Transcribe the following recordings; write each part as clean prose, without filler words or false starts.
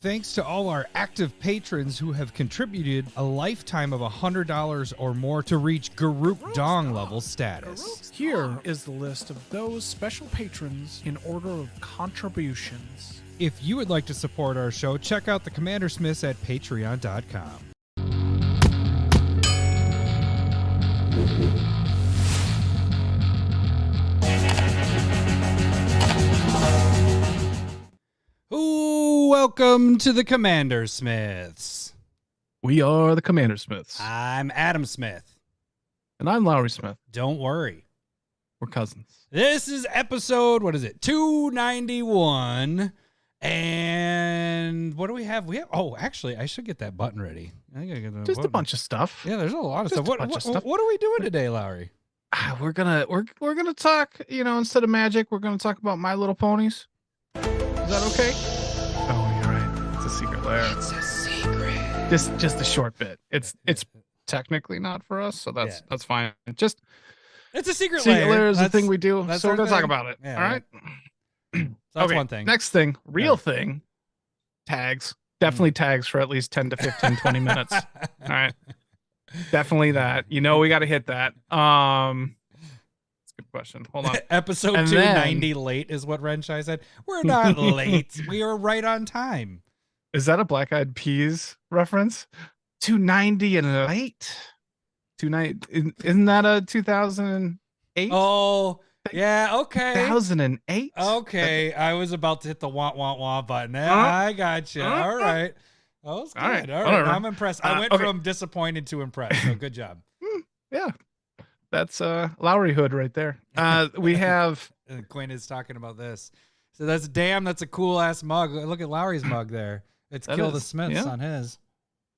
Thanks to all our active patrons who have contributed a lifetime of $100 or more to reach Garuk Dong level status. Here is the list of those special patrons in order of contributions. If you would like to support our show, check out the Commander Smiths at patreon.com. Ooh, welcome to the Commander Smiths. We are the Commander Smiths. I'm Adam Smith. And I'm Lowry Smith. Don't worry. We're cousins. This is episode, 291. And what do we have? Actually, I should get that button ready. I gotta get Just a bunch of stuff. Yeah, there's a lot of stuff. What are we doing today, Lowry? We're gonna talk, instead of magic, we're gonna talk about My Little Ponies. Is that okay? Oh, you're right. It's a secret lair. It's a secret. Just a short bit. It's technically not for us, so that's fine. It's a secret lair. lair Is a thing we do. So we're gonna talk about it. Yeah, all right. So that's okay, one thing. Next thing, real thing. Tags. Definitely tags for at least 10 to 15, 20 minutes. All right. Definitely that. We got to hit that. That's a good question. Hold on. Episode 290 late is what Renshai said. We're not late. We are right on time. Is that a Black Eyed Peas reference? 290 and late? 290. Isn't that a 2008? Oh, yeah. Okay. 2008? Okay. I was about to hit the wah button. I got you. All right. That was good. All right. I'm impressed. I went from disappointed to impressed. So good job. Yeah. That's Lowry Hood right there. We have Quinn is talking about this. So that's a cool ass mug. Look at Lowry's mug there. It's Kill the Smiths on his.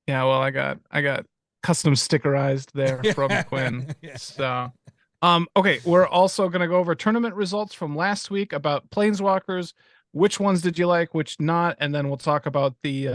Yeah, well, I got custom stickerized there from Quinn. Yeah. So okay, we're also gonna go over tournament results from last week about Planeswalkers. Which ones did you like, which not, and then we'll talk about the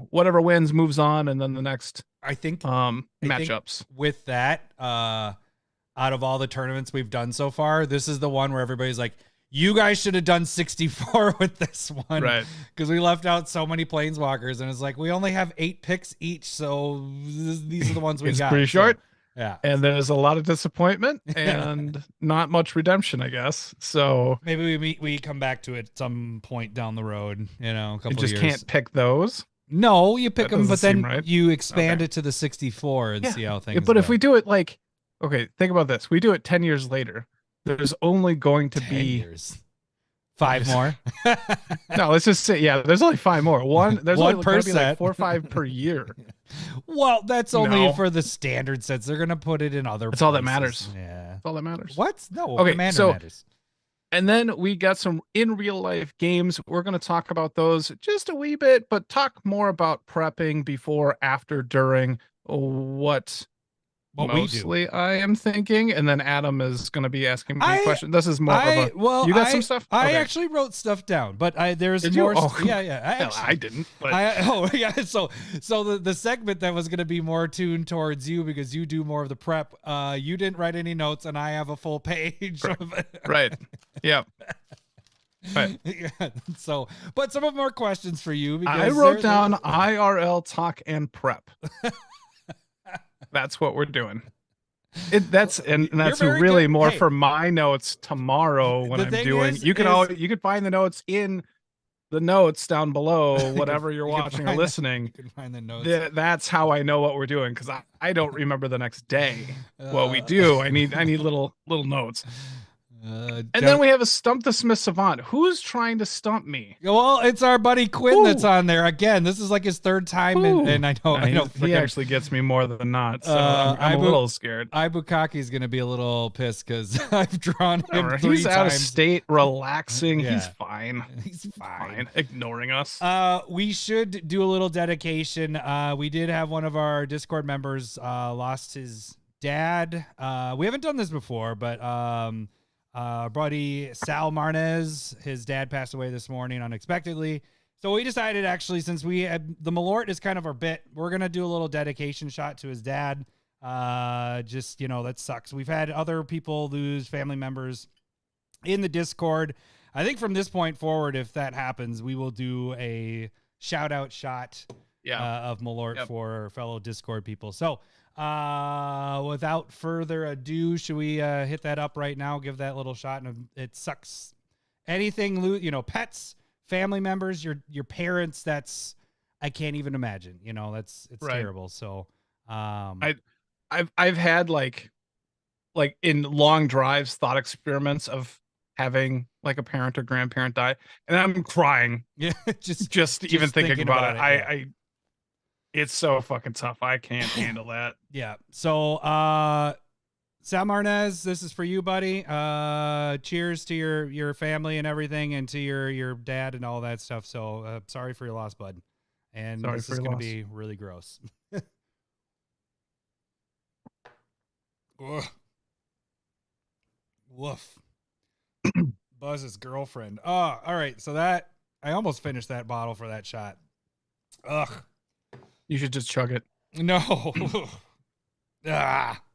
whatever wins moves on, and then the next matchups. With that, out of all the tournaments we've done so far, this is the one where everybody's like, you guys should have done 64 with this one. Right. Because we left out so many Planeswalkers, and it's like, we only have 8 picks each, so these are the ones we got. It's pretty short. Yeah. And there's a lot of disappointment and not much redemption, I guess. So maybe we come back to it at some point down the road, a couple you just of years. can't pick those. No, you pick them, but then right. you expand it to the 64 and see how things But go. if we do it okay, think about this. We do it 10 years later. There's only going to be 5 more. No, let's just say, there's only 5 more. There's one only per going to be set. 4 or 5 per year. Well, that's only for the standard sets. They're going to put it in other That's places. all that matters. Yeah. That's all that matters. What? No, okay, Commander matters. And then we got some in real life games. We're going to talk about those just a wee bit, but talk more about prepping before, after, during, what mostly I am thinking, and then Adam is going to be asking me a question. This is more of a you got some stuff. I actually wrote stuff down, but there's Did more. You? Oh, I didn't. But... So the segment that was going to be more tuned towards you because you do more of the prep. You didn't write any notes, and I have a full page. Right. Yeah. Right. Yeah. So, but some of them are questions for you. Because I wrote down IRL talk and prep. That's what we're doing. That's really more for my notes tomorrow when I'm doing. You can find the notes in the notes down below, whatever you're watching or listening. You can find the notes. That's how I know what we're doing, because I don't remember the next day what we do. I need little notes. And then we have a Stump the Smith Savant. Who's trying to stump me? Well, it's our buddy Quinn that's on there again. This is like his 3rd time, and I know he actually gets me more than not. So I'm a little scared. Ibukaki's gonna be a little pissed because I've drawn him 3 times. He's out of state, relaxing. Yeah. He's fine. He's fine, ignoring us. We should do a little dedication. We did have one of our Discord members lost his dad. We haven't done this before, but buddy Sal Marnez, his dad passed away this morning unexpectedly. So we decided, actually, since we had the Malort is kind of our bit, we're going to do a little dedication shot to his dad. That sucks. We've had other people lose family members in the Discord. I think from this point forward, if that happens, we will do a shout out shot of Malort for fellow Discord people. So without further ado, should we hit that up right now? Give that little shot. And it sucks. Anything, pets, family members, your parents. I can't even imagine. It's terrible. So I've had like in long drives thought experiments of having like a parent or grandparent die, and I'm crying. Yeah, just even thinking about it. Yeah. It's so fucking tough. I can't handle that. Yeah. So Sal Marnez, this is for you, buddy. Cheers to your family and everything, and to your dad and all that stuff. So sorry for your loss, bud. And this is going to be really gross. Woof. Buzz's girlfriend. Oh, all right. So I almost finished that bottle for that shot. Ugh. You should just chug it. No. All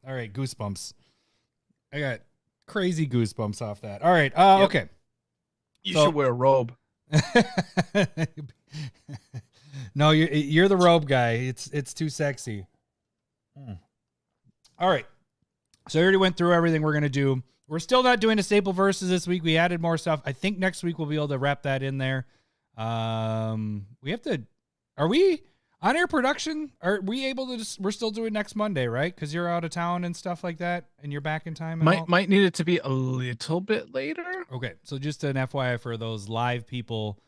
right. Goosebumps. I got crazy goosebumps off that. All right. Okay. You should wear a robe. No, you're the robe guy. It's too sexy. All right. So I already went through everything we're going to do. We're still not doing a staple versus this week. We added more stuff. I think next week we'll be able to wrap that in there. We have to, are we on air production? Are we able to we're still doing next Monday, right? Because you're out of town and stuff like that, and you're back in time. And might need it to be a little bit later. Okay. So just an FYI for those live people,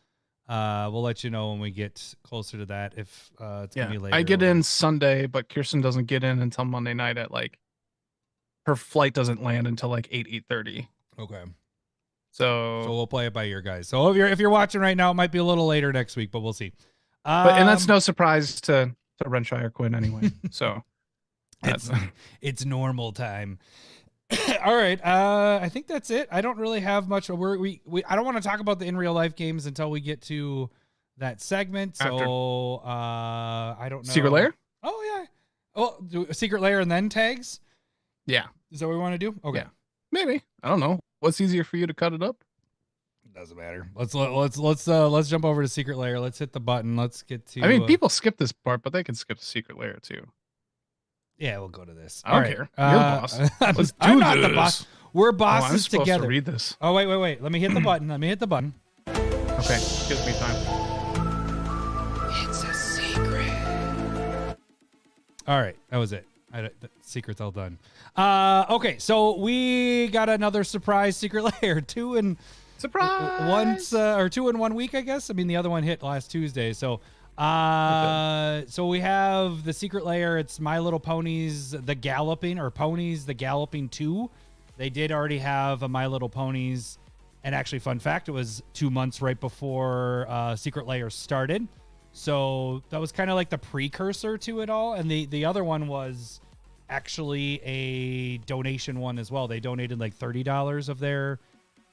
we'll let you know when we get closer to that. If it's going to be later. I get in Sunday, but Kirsten doesn't get in until Monday night at her flight doesn't land until 8:30. Okay. So we'll play it by ear, guys. So if you're watching right now, it might be a little later next week, but we'll see. And that's no surprise to Renshire Quinn anyway. So it's normal time. All right. I think that's it. I don't really have much. I don't want to talk about the in real life games until we get to that segment. So I don't know. Secret Lair? Oh yeah. Oh, do a Secret Lair and then tags? Yeah. Is that what we want to do? Okay. Yeah. Maybe. I don't know. What's easier for you to cut it up? Doesn't matter. Let's jump over to Secret Lair. Let's hit the button. Let's get to. I mean, people skip this part, but they can skip the Secret Lair too. Yeah, we'll go to this. I don't care. You're the boss. Let's do I'm not the boss. We're bosses I'm supposed together. To read this. Oh wait. Let me hit the button. Okay. Gives me time. It's a secret. All right, that was it. The secret's all done. Okay, so we got another surprise Secret Lair. 2 in 1 week, I guess. I mean, the other one hit last Tuesday. So, so we have the Secret Lair. It's My Little Ponies, the Galloping, or Ponies, the Galloping 2. They did already have a My Little Ponies, and actually, fun fact, it was 2 months right before Secret Lair started. So that was kind of like the precursor to it all. And the other one was actually a donation one as well. They donated like $30 of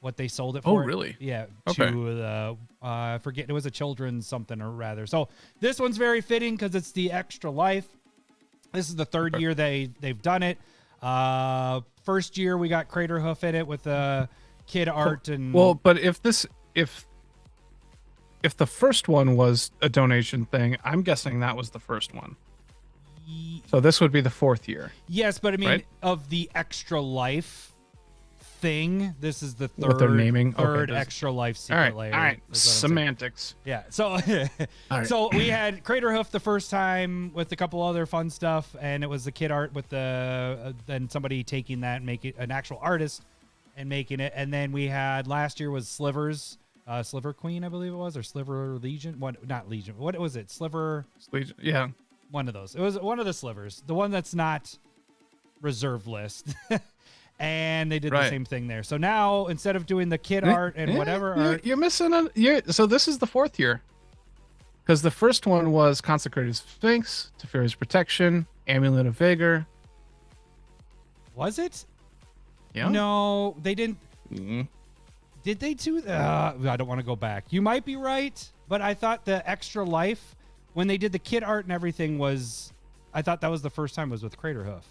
what they sold it for. Oh, really? Yeah. Okay. To the, I forget, it was a children's something or rather. So this one's very fitting because it's the Extra Life. This is the third year they've done it. First year we got Crater Hoof in it with kid art and. Well, but if the first one was a donation thing, I'm guessing that was the first one. So this would be the fourth year. Yes, but I mean, right? Of the Extra Life thing, this is the third. What they're naming? Third Extra Life Secret Lair. All right. Semantics. Yeah. So, so we had Crater Hoof the first time with a couple other fun stuff, and it was the kid art with then somebody taking that and making an actual artist and making it, and then we had last year was Slivers. Sliver Queen, I believe it was, or Sliver Legion. Not Legion. What was it? Sliver. Legion. Yeah. One of those. It was one of the slivers. The one that's not reserve list. And they did the same thing there. So now instead of doing the kid art and whatever art, you're missing so this is the fourth year. Because the first one was Consecrated Sphinx, Teferi's Protection, Amulet of Vigor. Was it? Yeah. No, they didn't. Mm-hmm. Did they do that? I don't want to go back. You might be right, but I thought the Extra Life, when they did the kid art and everything, I thought that was the first time was with Crater Hoof.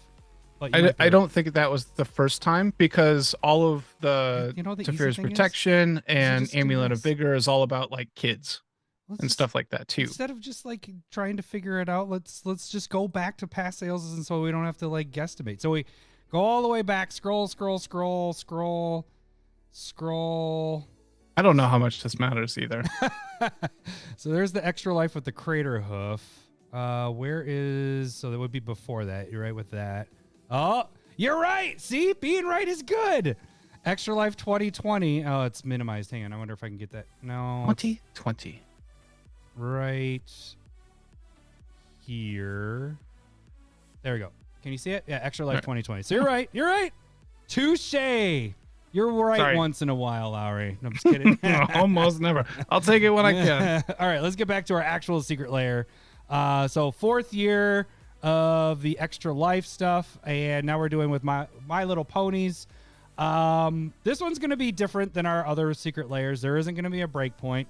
But I don't think that was the first time, because all of the Teferi's Protection and Amulet of Vigor is all about like kids. and stuff like that too. Instead of just like trying to figure it out, let's just go back to past sales, and so we don't have to like guesstimate. So we go all the way back, scroll. I don't know how much this matters either. So there's the extra life with the crater hoof. Where is, so that would be before that. You're right with that. Oh, you're right. See, being right is good. Extra life 2020. Oh, it's minimized. Hang on. I wonder if I can get that. No. 2020. Right here. There we go. Can you see it? Yeah, extra life 2020. So you're right. You're right. Touche. You're right. Sorry. Once in a while, Lowry. No, I'm just kidding. Almost never. I'll take it when I can. All right, let's get back to our actual secret lair. So 4th year of the extra life stuff, and now we're doing with my little ponies. This one's going to be different than our other secret lairs. There isn't going to be a breakpoint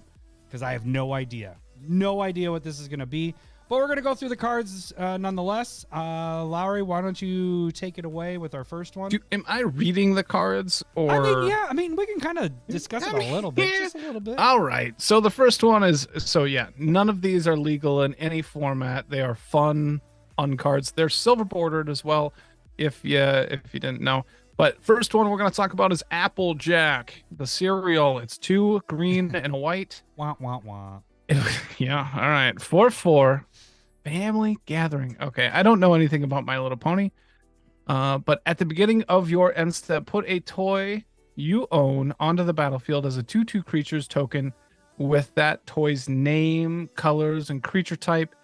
because I have no idea what this is going to be. But we're going to go through the cards nonetheless. Lowry, why don't you take it away with our first one? Am I reading the cards? Or I mean, we can kind of discuss it a little bit, just a little bit. All right. So the first one is, none of these are legal in any format. They are fun cards. They're silver bordered as well, if you didn't know. But first one we're going to talk about is Applejack, the cereal. It's 2 green and a white. Wah, wah, wah. Yeah. All right. 4/4. Family gathering. Okay. I don't know anything about My Little Pony. But at the beginning of your end step, put a toy you own onto the battlefield as a 2/2 creatures token with that toy's name, colors, and creature type.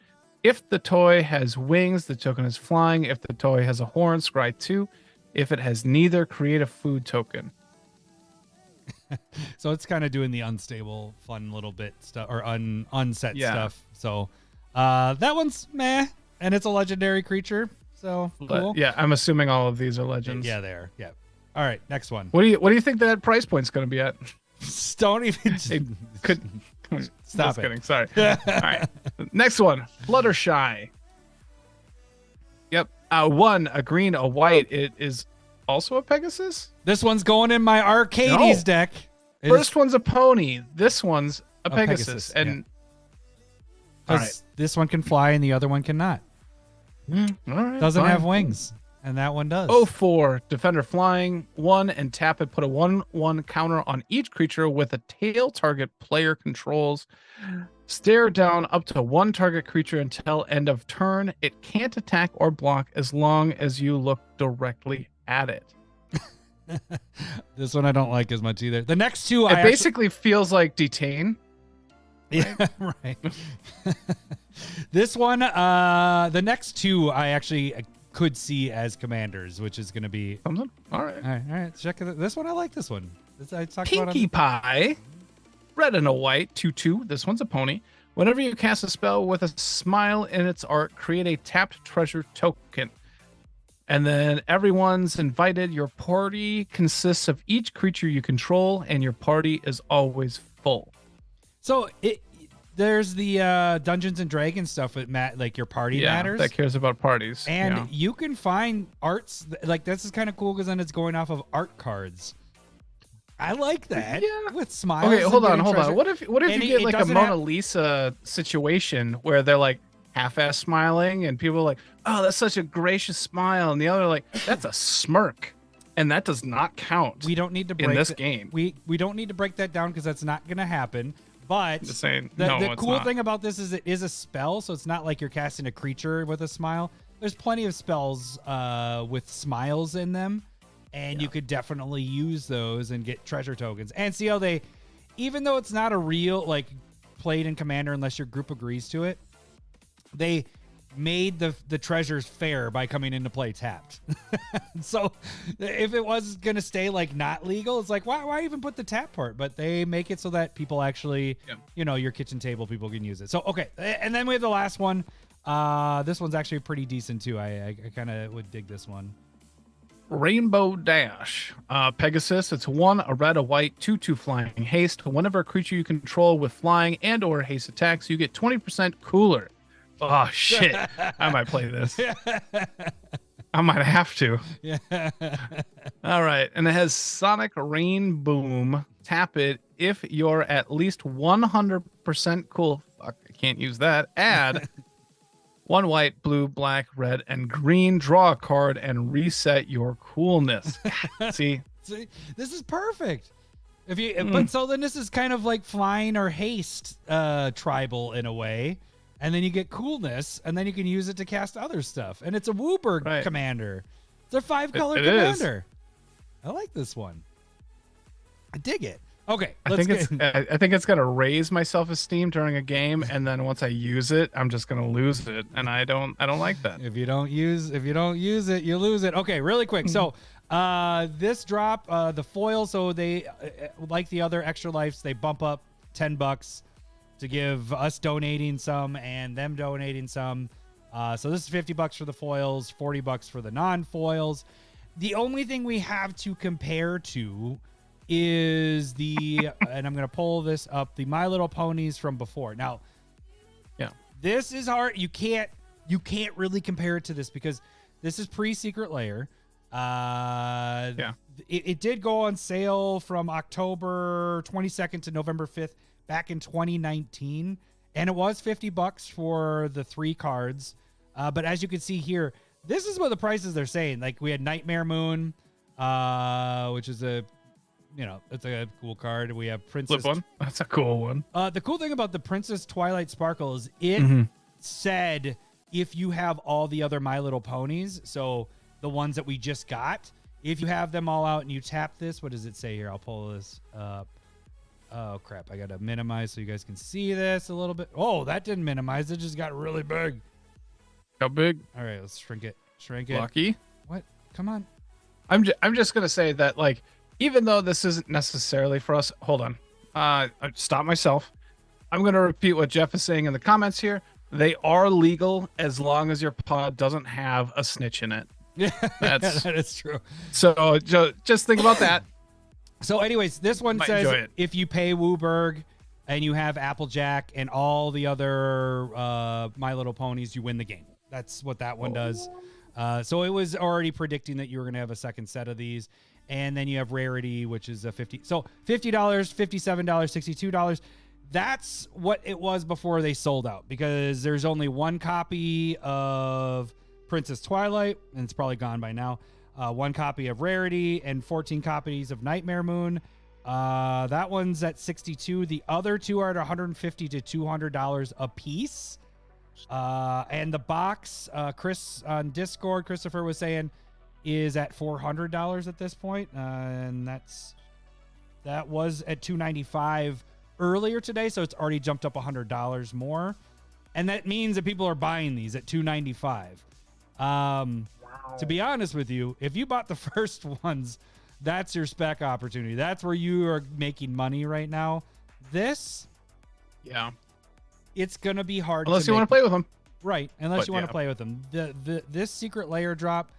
If the toy has wings, the token is flying. If the toy has a horn, scry 2. If it has neither, create a food token. So it's kind of doing the unstable, fun little bit stuff, or unset stuff. So that one's meh, and it's a legendary creature. So cool. Yeah, I'm assuming all of these are legends. Yeah, they are. Yeah. All right, next one. What do you think that price point's going to be at? Don't even. Stop Just it. kidding. Sorry. All right. Next one. Fluttershy. Yep. 1, a green, a white. It is also a Pegasus? This one's going in my Arcades deck. First one's a pony. This one's a Pegasus. And all right. This one can fly and the other one cannot. All right, doesn't have wings, and that one does. 4, Defender flying 1 and tap it. Put a 1/1 counter on each creature with a tail target player controls. Stare down up to 1 target creature until end of turn. It can't attack or block as long as you look directly at it. This one I don't like as much either. The next two, it basically feels like Detain. Right? Yeah, right. This one, the next two, I actually could see as commanders, which is going to be something. All right. Check it. This one, I like this one. Pinkie Pie, red and a white, 2/2. This one's a pony. Whenever you cast a spell with a smile in its art, create a tapped treasure token. And then everyone's invited. Your party consists of each creature you control, and your party is always full. So there's the Dungeons and Dragons stuff with like your party matters. That cares about parties. And you can find arts like this is kind of cool because then it's going off of art cards. I like that. Yeah. With smiles. Okay, hold on. What if you get like a Mona Lisa situation where they're like half-ass smiling and people are like, oh, that's such a gracious smile, and the other like, that's a smirk. And that does not count. We don't need to break in this game. We don't need to break that down because that's not going to happen. But the cool thing about this is it is a spell, so it's not like you're casting a creature with a smile. There's plenty of spells with smiles in them, and you could definitely use those and get treasure tokens. And see how they, even though it's not a real like played in Commander unless your group agrees to it, they made the treasures fair by coming into play tapped. So if it was going to stay like not legal, it's like, why even put the tap part? But they make it so that people actually, your kitchen table, people can use it. So, okay. And then we have the last one. This one's actually pretty decent too. I kind of would dig this one. Rainbow Dash. Pegasus. It's 1, a red, a white, 2/2 flying haste. Whenever a creature you control with flying and or haste attacks, you get 20% cooler. Oh, shit. I might play this. I might have to. Yeah. All right. And it has Sonic Rain Boom. tap it if you're at least 100% cool. Fuck, I can't use that. Add 1 white, blue, black, red, and green. Draw a card and reset your coolness. See, this is perfect. If you, but so then this is kind of like flying or haste tribal in a way, and then you get coolness, and then you can use it to cast other stuff. And it's a Wooburg commander. It's a 5-color commander. I like this one. I dig it. Okay, I think it's gonna raise my self-esteem during a game, and then once I use it, I'm just gonna lose it, and I don't like that. If you don't use it, you lose it. Okay, really quick. So this drop, the foil, so they like the other extra lives, they bump up $10 to give us donating some and them donating some. So this is $50 for the foils, $40 for the non-foils. The only thing we have to compare to is the and I'm gonna pull this up, the My Little Ponies from before. Now, yeah, this is hard. You can't really compare it to this because this is pre-Secret Lair. It did go on sale from October 22nd to November 5th back in 2019, and it was $50 for the 3 cards. But as you can see here, this is what the prices they're saying. Like we had Nightmare Moon, which is it's a cool card. We have Princess. Flip one. That's a cool one. The cool thing about the Princess Twilight Sparkle is it said if you have all the other My Little Ponies, so the ones that we just got, if you have them all out and you tap this, what does it say here? I'll pull this up. Oh, crap. I got to minimize so you guys can see this a little bit. Oh, that didn't minimize. It just got really big. How big? All right, let's shrink it. Lucky. What? Come on. I'm just going to say that, like, even though this isn't necessarily for us, hold on. I stop myself. I'm going to repeat what Jeff is saying in the comments here. They are legal as long as your pod doesn't have a snitch in it. Yeah, that is true. So just think about that. So anyways, this one says if you pay Wooburg and you have Applejack and all the other My Little Ponies, you win the game. That's what that one does. So it was already predicting that you were going to have a second set of these. And then you have Rarity, which is a $50. So $50, $57, $62. That's what it was before they sold out, because there's only one copy of Princess Twilight, and it's probably gone by now. One copy of Rarity and 14 copies of Nightmare Moon. That one's at $62. The other two are at $150 to $200 a piece. And the box, Chris on Discord, Christopher was saying, is at $400 at this point. And that was at $295 earlier today, so it's already jumped up $100 more. And that means that people are buying these at $295. To be honest with you, if you bought the first ones, that's your spec opportunity. That's where you are making money right now. This, it's gonna be hard unless you want to play with them, right? Unless you want to play with them. This Secret Lair drop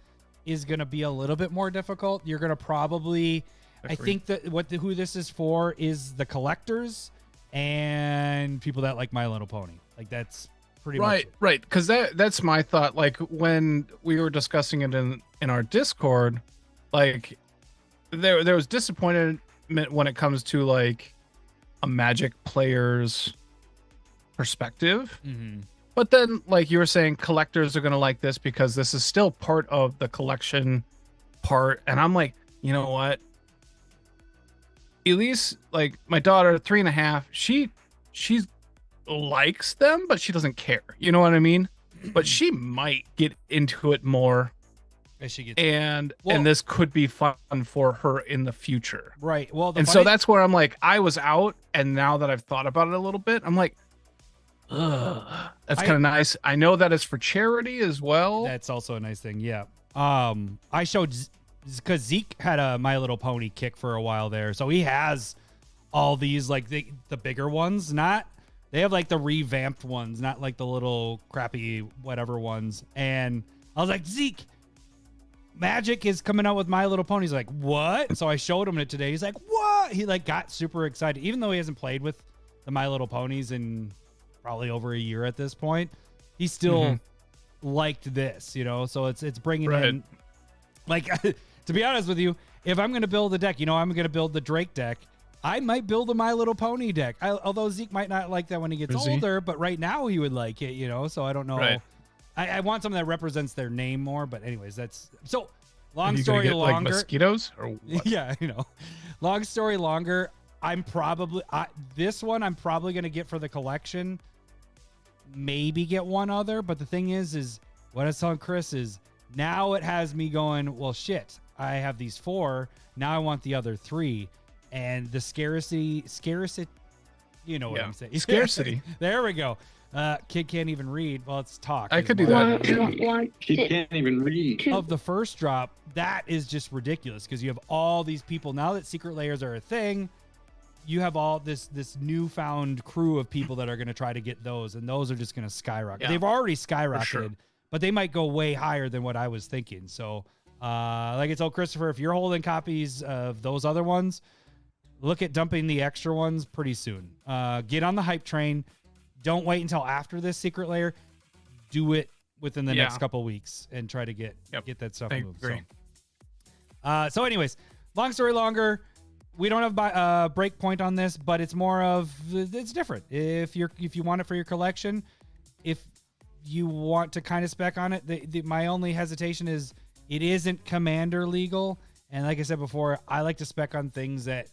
is gonna be a little bit more difficult. You're gonna probably, I think that who this is for is the collectors and people that like My Little Pony. Like that's pretty much it. Right, because that's my thought. Like when we were discussing it in our Discord, like there was disappointment when it comes to like a Magic player's perspective. But then, like you were saying, collectors are gonna like this because this is still part of the collection part. And I'm like, you know what? Elise, like my daughter, 3.5, she likes them, but she doesn't care. You know what I mean? But she might get into it more as she gets, and this could be fun for her in the future. Right. Well, so that's where I'm like, I was out, and now that I've thought about it a little bit, I'm like, ugh, that's kind of nice. I know that it's for charity as well. That's also a nice thing. Yeah. I showed, because Zeke had a My Little Pony kick for a while there, so he has all these like the bigger ones. They have like the revamped ones, not like the little crappy whatever ones. And I was like, Zeke, Magic is coming out with My Little Pony. He's like, what? So I showed him it today. He's like, what? He like got super excited, even though he hasn't played with the My Little Ponies in probably over a year at this point. He still liked this, so it's bringing in, like, to be honest with you, if I'm going to build a deck, I'm going to build the Drake deck. I might build a My Little Pony deck. Although Zeke might not like that when he gets older, but right now he would like it, So I don't know. Right. I want something that represents their name more. But anyways, that's so. Long Are you story gonna get, longer. Like mosquitoes or what? Yeah, Long story longer. I'm probably this one. I'm probably gonna get for the collection. Maybe get one other, but the thing is what I was telling Chris is now it has me going. Well, shit. I have these 4. Now I want the other 3, and the scarcity. You know what I'm saying? Scarcity. There we go. Kid can't even read. Well, it's talk. I could do that. Kid can't even read. Of the first drop, that is just ridiculous because you have all these people now that secret layers are a thing. You have all this newfound crew of people that are going to try to get those, and those are just going to skyrocket. Yeah, they've already skyrocketed, but they might go way higher than what I was thinking. So, like I told Christopher, if you're holding copies of those other ones, look at dumping the extra ones pretty soon. Get on the hype train. Don't wait until after this secret layer. Do it within the next couple weeks and try to get that stuff moved. So anyways, long story longer, we don't have a break point on this, but it's more of it's different. If you want it for your collection, if you want to kind of spec on it, my only hesitation is it isn't commander legal. And like I said before, I like to spec on things that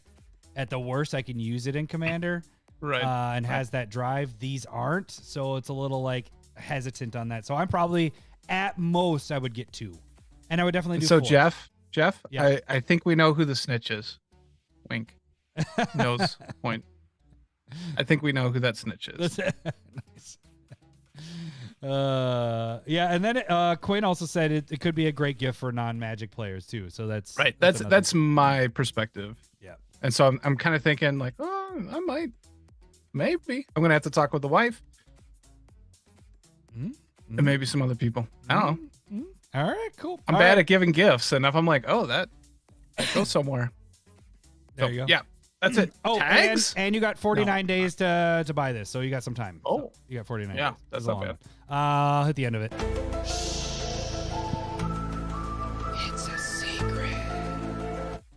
at the worst I can use it in commander. Right. And has that drive. These aren't, so it's a little like hesitant on that. So I'm probably at most I would get 2, and I would definitely do 4. Jeff, yeah. I think we know who the snitch is. Wink. Nose point. I think we know who that snitch is. Nice. Yeah, and then Quinn also said it could be a great gift for non-Magic players too. So that's right. That's my perspective. Yeah. And so I'm kind of thinking like, oh, I might. Maybe I'm gonna have to talk with the wife and maybe some other people. I don't know. All right, cool. I'm bad at giving gifts, and if I'm like, oh, that goes somewhere. There you go. Yeah, that's it. Oh, tags, and you got 49 days to buy this, so you got some time. Oh, so you got 49 days. Yeah, that's not bad. I'll hit the end of it.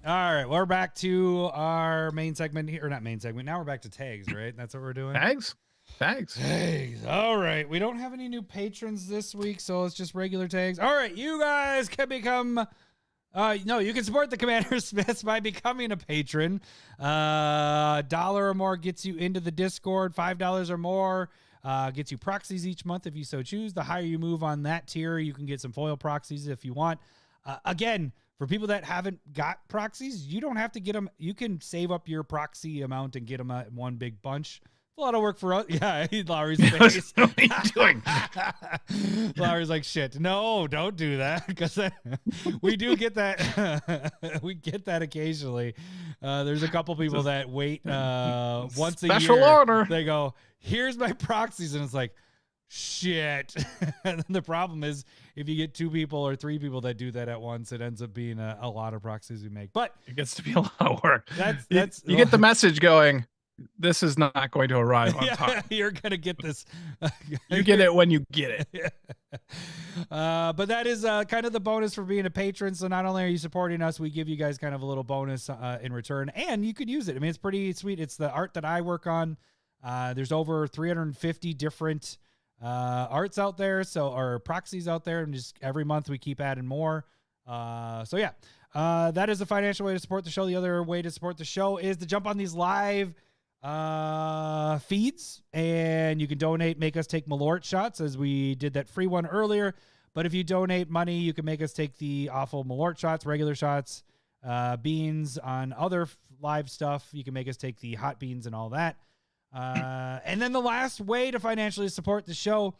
All right, we're back to our main segment here. Or not main segment. Now we're back to tags, right? That's what we're doing. Tags. All right. We don't have any new patrons this week, so it's just regular tags. All right, you guys can become. You can support the Commander Smiths by becoming a patron. $1 or more gets you into the Discord. $5 or more gets you proxies each month if you so choose. The higher you move on that tier, you can get some foil proxies if you want. Again. For people that haven't got proxies, you don't have to get them. You can save up your proxy amount and get them at one big bunch. It's a lot of work for us. Yeah, Lowry's face. What are you doing? Lowry's like, shit. No, don't do that because we do get that. We get that occasionally. There's a couple people that wait once a year. Special order. They go, here's my proxies, and it's like, shit. And then the problem is if you get 2 people or 3 people that do that at once, it ends up being a lot of proxies we make. But it gets to be a lot of work. That's you get the message going, this is not going to arrive on time. You're gonna get this. You get it when you get it. But that is kind of the bonus for being a patron. So not only are you supporting us, we give you guys kind of a little bonus in return, and you could use it. I mean, it's pretty sweet. It's the art that I work on. There's over 350 different arts out there, or proxies out there, and just every month we keep adding more. So yeah, that is the financial way to support the show. The other way to support the show is to jump on these live feeds, and you can donate, make us take Malort shots, as we did that free one earlier. But if you donate money, you can make us take the awful Malort shots, regular shots, beans on other live stuff. You can make us take the hot beans and all that. And then the last way to financially support the show,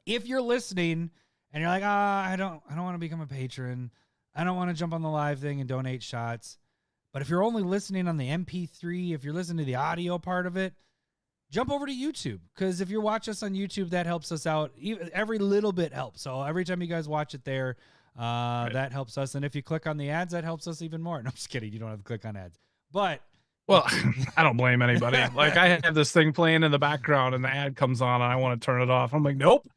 if you're listening and you're like, I don't want to become a patron. I don't want to jump on the live thing and donate shots. But if you're only listening on the MP3, if you're listening to the audio part of it, jump over to YouTube. Because if you watch us on YouTube, that helps us out. Every little bit helps. So every time you guys watch it there, that helps us. And if you click on the ads, that helps us even more. No, I'm just kidding. You don't have to click on ads. But well, I don't blame anybody. Like, I have this thing playing in the background and the ad comes on and I want to turn it off. I'm like, nope,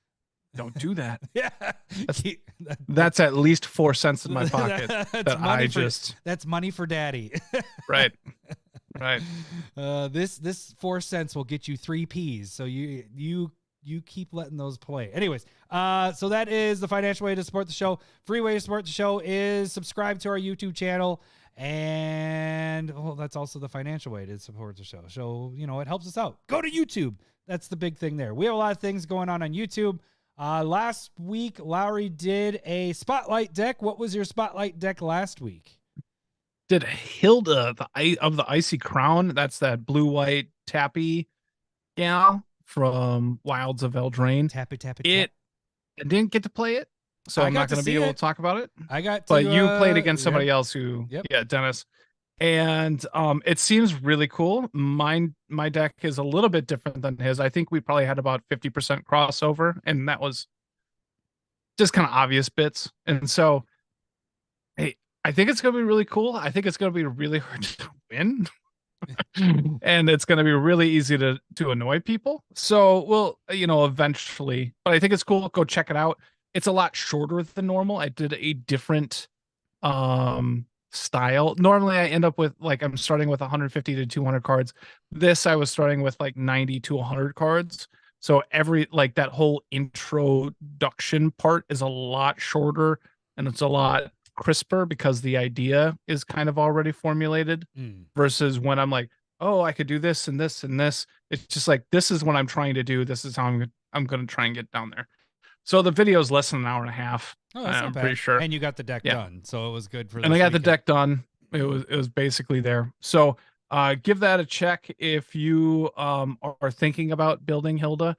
don't do that. Yeah. That's at least 4 cents in my pocket. That's money for daddy. Right. Right. This 4 cents will get you 3 P's. So you keep letting those play. Anyways, so that is the financial way to support the show. Free way to support the show is subscribe to our YouTube channel. And that's also the financial way to support the show. So, it helps us out. Go to YouTube. That's the big thing there. We have a lot of things going on YouTube. Last week, Lowry did a spotlight deck. What was your spotlight deck last week? Did Hilda of the Icy Crown? That's that blue-white tappy gal from Wilds of Eldraine. Tappy. I didn't get to play it, so I'm not going to be able to talk about it. I got to, but you played against somebody else who, yep. Yeah, Dennis. And it seems really cool. My deck is a little bit different than his. I think we probably had about 50% crossover, and that was just kind of obvious bits. And so, hey, I think it's going to be really cool. I think it's going to be really hard to win. And it's going to be really easy to annoy people. So we'll, eventually, but I think it's cool. Go check it out. It's a lot shorter than normal. I did a different style. Normally I end up with I'm starting with 150 to 200 cards. This I was starting with 90 to 100 cards. So every that whole introduction part is a lot shorter, and it's a lot crisper because the idea is kind of already formulated versus when I'm I could do this and this and this. It's just this is what I'm trying to do. This is how I'm going to try and get down there. So the video is less than an hour and a half. Oh, that's I'm pretty sure. And you got the deck done, so it was good for. And I got the deck done. It was basically there. So give that a check if you are thinking about building Hilda.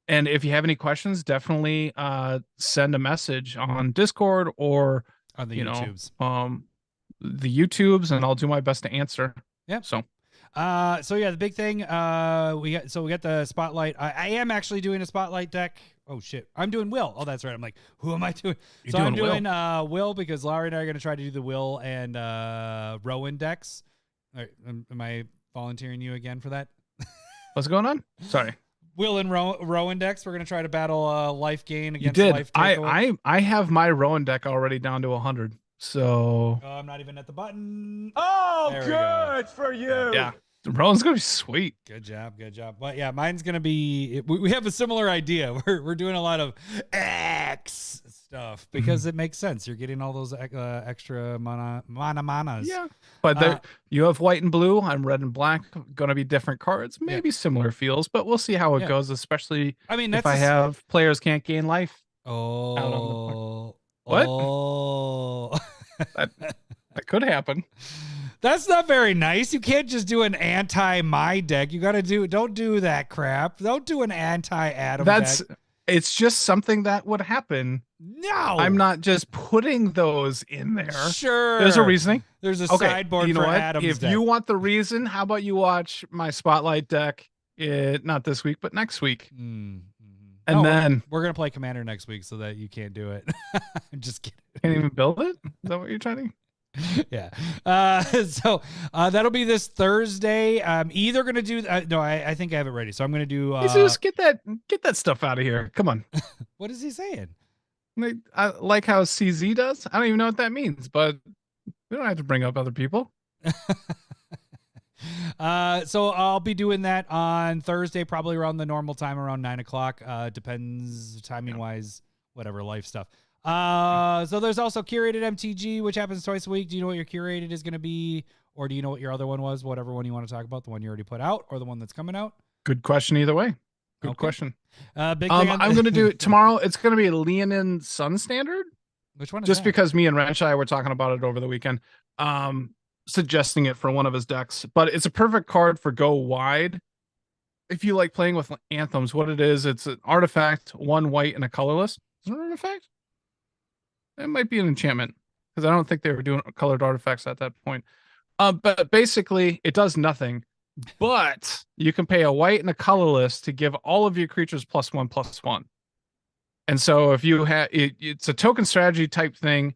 And if you have any questions, definitely send a message on Discord or on the YouTubes. The YouTubes, and I'll do my best to answer. Yeah. So the big thing we got the spotlight. I am actually doing a spotlight deck. Oh shit, I'm doing Will. Oh, that's right. I'm who am I doing? I'm doing Will because Laurie and I are going to try to do the Will and Rowan decks. All right, am I volunteering you again for that? What's going on? Sorry. Will and Rowan decks. We're going to try to battle life gain against life takeaway. I have my Rowan deck already down to 100. So I'm not even at the button. Oh, good for you. Yeah. Rowan's gonna be sweet. Good job. But yeah, mine's gonna be. We have a similar idea. We're doing a lot of X stuff because it makes sense. You're getting all those extra manas. Yeah, but you have white and blue. I'm red and black. Gonna be different cards. Maybe similar feels, but we'll see how it goes. Especially if I have players can't gain life. Oh, what? Oh, that could happen. That's not very nice. You can't just do an anti-my deck. You got to don't do that crap. Don't do an anti-Adam deck. It's just something that would happen. No. I'm not just putting those in there. Sure. There's a reasoning. There's a sideboard for Adam's If deck. you want the reason, how about you watch my Spotlight deck, not this week, but next week. Mm-hmm. And then we're going to play Commander next week so that you can't do it. I'm just kidding. Can't even build it? Is that what you're trying to? Yeah. So that'll be this Thursday. I'm either gonna do I think I have it ready. So I'm gonna do Jesus, get that stuff out of here. Come on. What is he saying? I like how CZ does. I don't even know what that means, but we don't have to bring up other people. So I'll be doing that on Thursday, probably around the normal time, around 9:00. Depends timing wise, whatever life stuff. So there's also curated MTG, which happens twice a week. Do you know what your curated is going to be? Or do you know what your other one was? Whatever one you want to talk about, the one you already put out or the one that's coming out? Good question either way. Good question. Big I'm going to do it tomorrow. It's going to be Leonin Sun Standard. Which one is Just that? because me and Renshai were talking about it over the weekend, suggesting it for one of his decks. But it's a perfect card for go wide. If you like playing with anthems, what it is, it's an artifact, 1 white and a colorless. Is it an artifact? It might be an enchantment because I don't think they were doing colored artifacts at that point. But basically, it does nothing. But you can pay a white and a colorless to give all of your creatures +1/+1. And so if you have it's a token strategy type thing,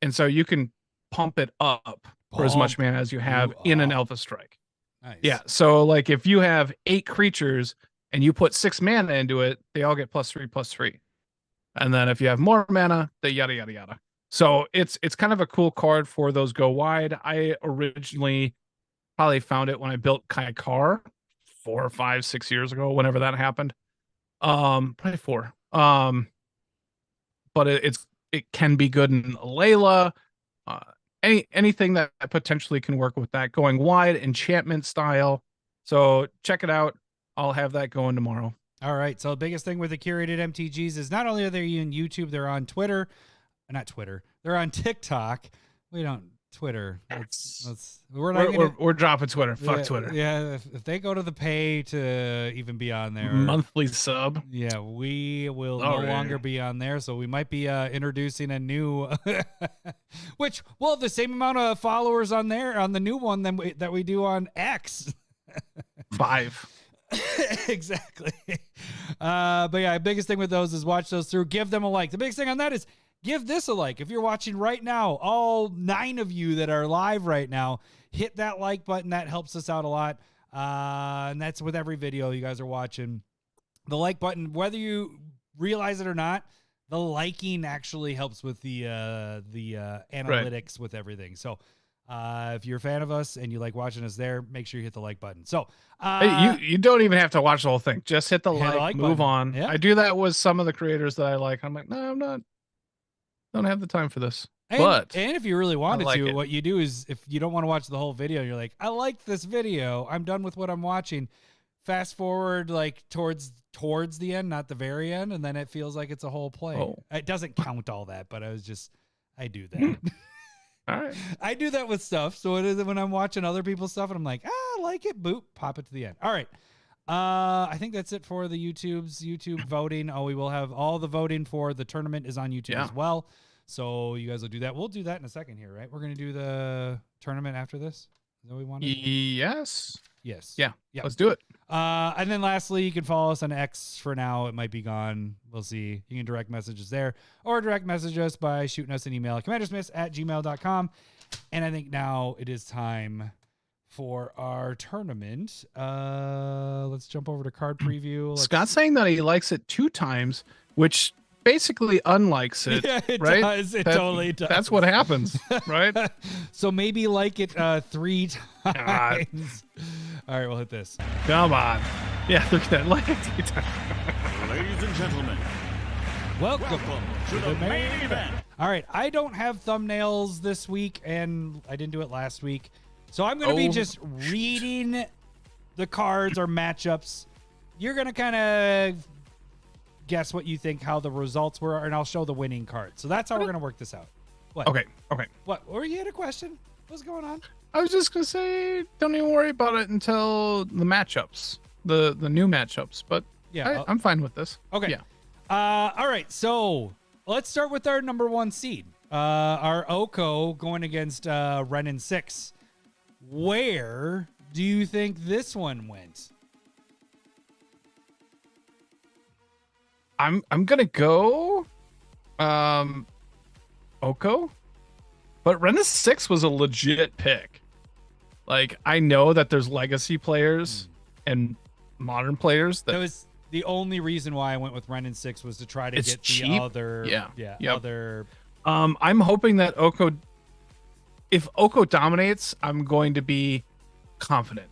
and so you can pump it up for as much mana as you have in an Alpha Strike. Nice. Yeah. So if you have 8 creatures and you put 6 mana into it, they all get +3/+3. And then if you have more mana, the yada yada yada. So it's kind of a cool card for those go wide. I originally probably found it when I built Kai Car 4 or 5, 6 years ago, whenever that happened. Probably 4. But it can be good in Layla. Anything that potentially can work with that, going wide, enchantment style. So check it out. I'll have that going tomorrow. All right. So the biggest thing with the curated MTGs is not only are they on YouTube, they're on Twitter. Not Twitter. They're on TikTok. We don't Twitter. We're dropping Twitter. Fuck Twitter. Yeah. If they go to the pay to even be on there, monthly sub. Yeah, we will no longer be on there. So we might be introducing a new, which we'll have the same amount of followers on there on the new one that we do on X. 5. Exactly. But yeah, biggest thing with those is watch those through. Give them a like. The biggest thing on that is give this a like. If you're watching right now, all 9 of you that are live right now, hit that like button. That helps us out a lot. And that's with every video you guys are watching. The like button, whether you realize it or not, the liking actually helps with the analytics with everything. So if you're a fan of us and you like watching us there, make sure you hit the like button. So you don't even have to watch the whole thing. Just hit the like move button. on. Yeah. I do that with some of the creators that I like. I'm like, no, I'm not. Don't have the time for this. And if you really wanted to, it. what you do is if you don't want to watch the whole video, you're like, I like this video. I'm done with what I'm watching. Fast forward like towards the end, not the very end, and then it feels like it's a whole play. Oh. It doesn't count all that, but I do that. All right. I do that with stuff. So it is when I'm watching other people's stuff and I'm like, I like it. Boop, pop it to the end. All right. I think that's it for the YouTube voting. Oh, we will have all the voting for the tournament is on YouTube as well. So you guys will do that. We'll do that in a second here, right? We're going to do the tournament after this. Is that what we want to do? Yes. Yeah. Let's do it. And then lastly, you can follow us on X for now. It might be gone. We'll see. You can direct messages there or direct message us by shooting us an email at commandersmiths@gmail.com. And I think now it is time for our tournament. Let's jump over to card preview. Scott's saying that he likes it 2 times, which basically unlikes it. Yeah, it right? does. It totally does. That's what happens, right? So maybe like it 3 times. All right, we'll hit this. Come on. Yeah, look at that. Like it 3 times. Ladies and gentlemen, welcome to the main event. All right, I don't have thumbnails this week, and I didn't do it last week. So I'm going to be just reading the cards or matchups. You're going to kind of guess what you think, how the results were, and I'll show the winning cards. So that's how we're going to work this out. What? Okay. What? Or you had a question? What's going on? I was just going to say, don't even worry about it until the matchups, the new matchups. But yeah, I'm fine with this. Okay. Yeah. All right. So let's start with our number 1 seed. Our Oko going against Renin 6. Where do you think this one went? I'm gonna go Oko, but Renin 6 was a legit pick. Like, I know that there's legacy players and modern players that was the only reason why I went with Renin 6 was to try to get cheap. the other other I'm hoping that if Oko dominates, I'm going to be confident.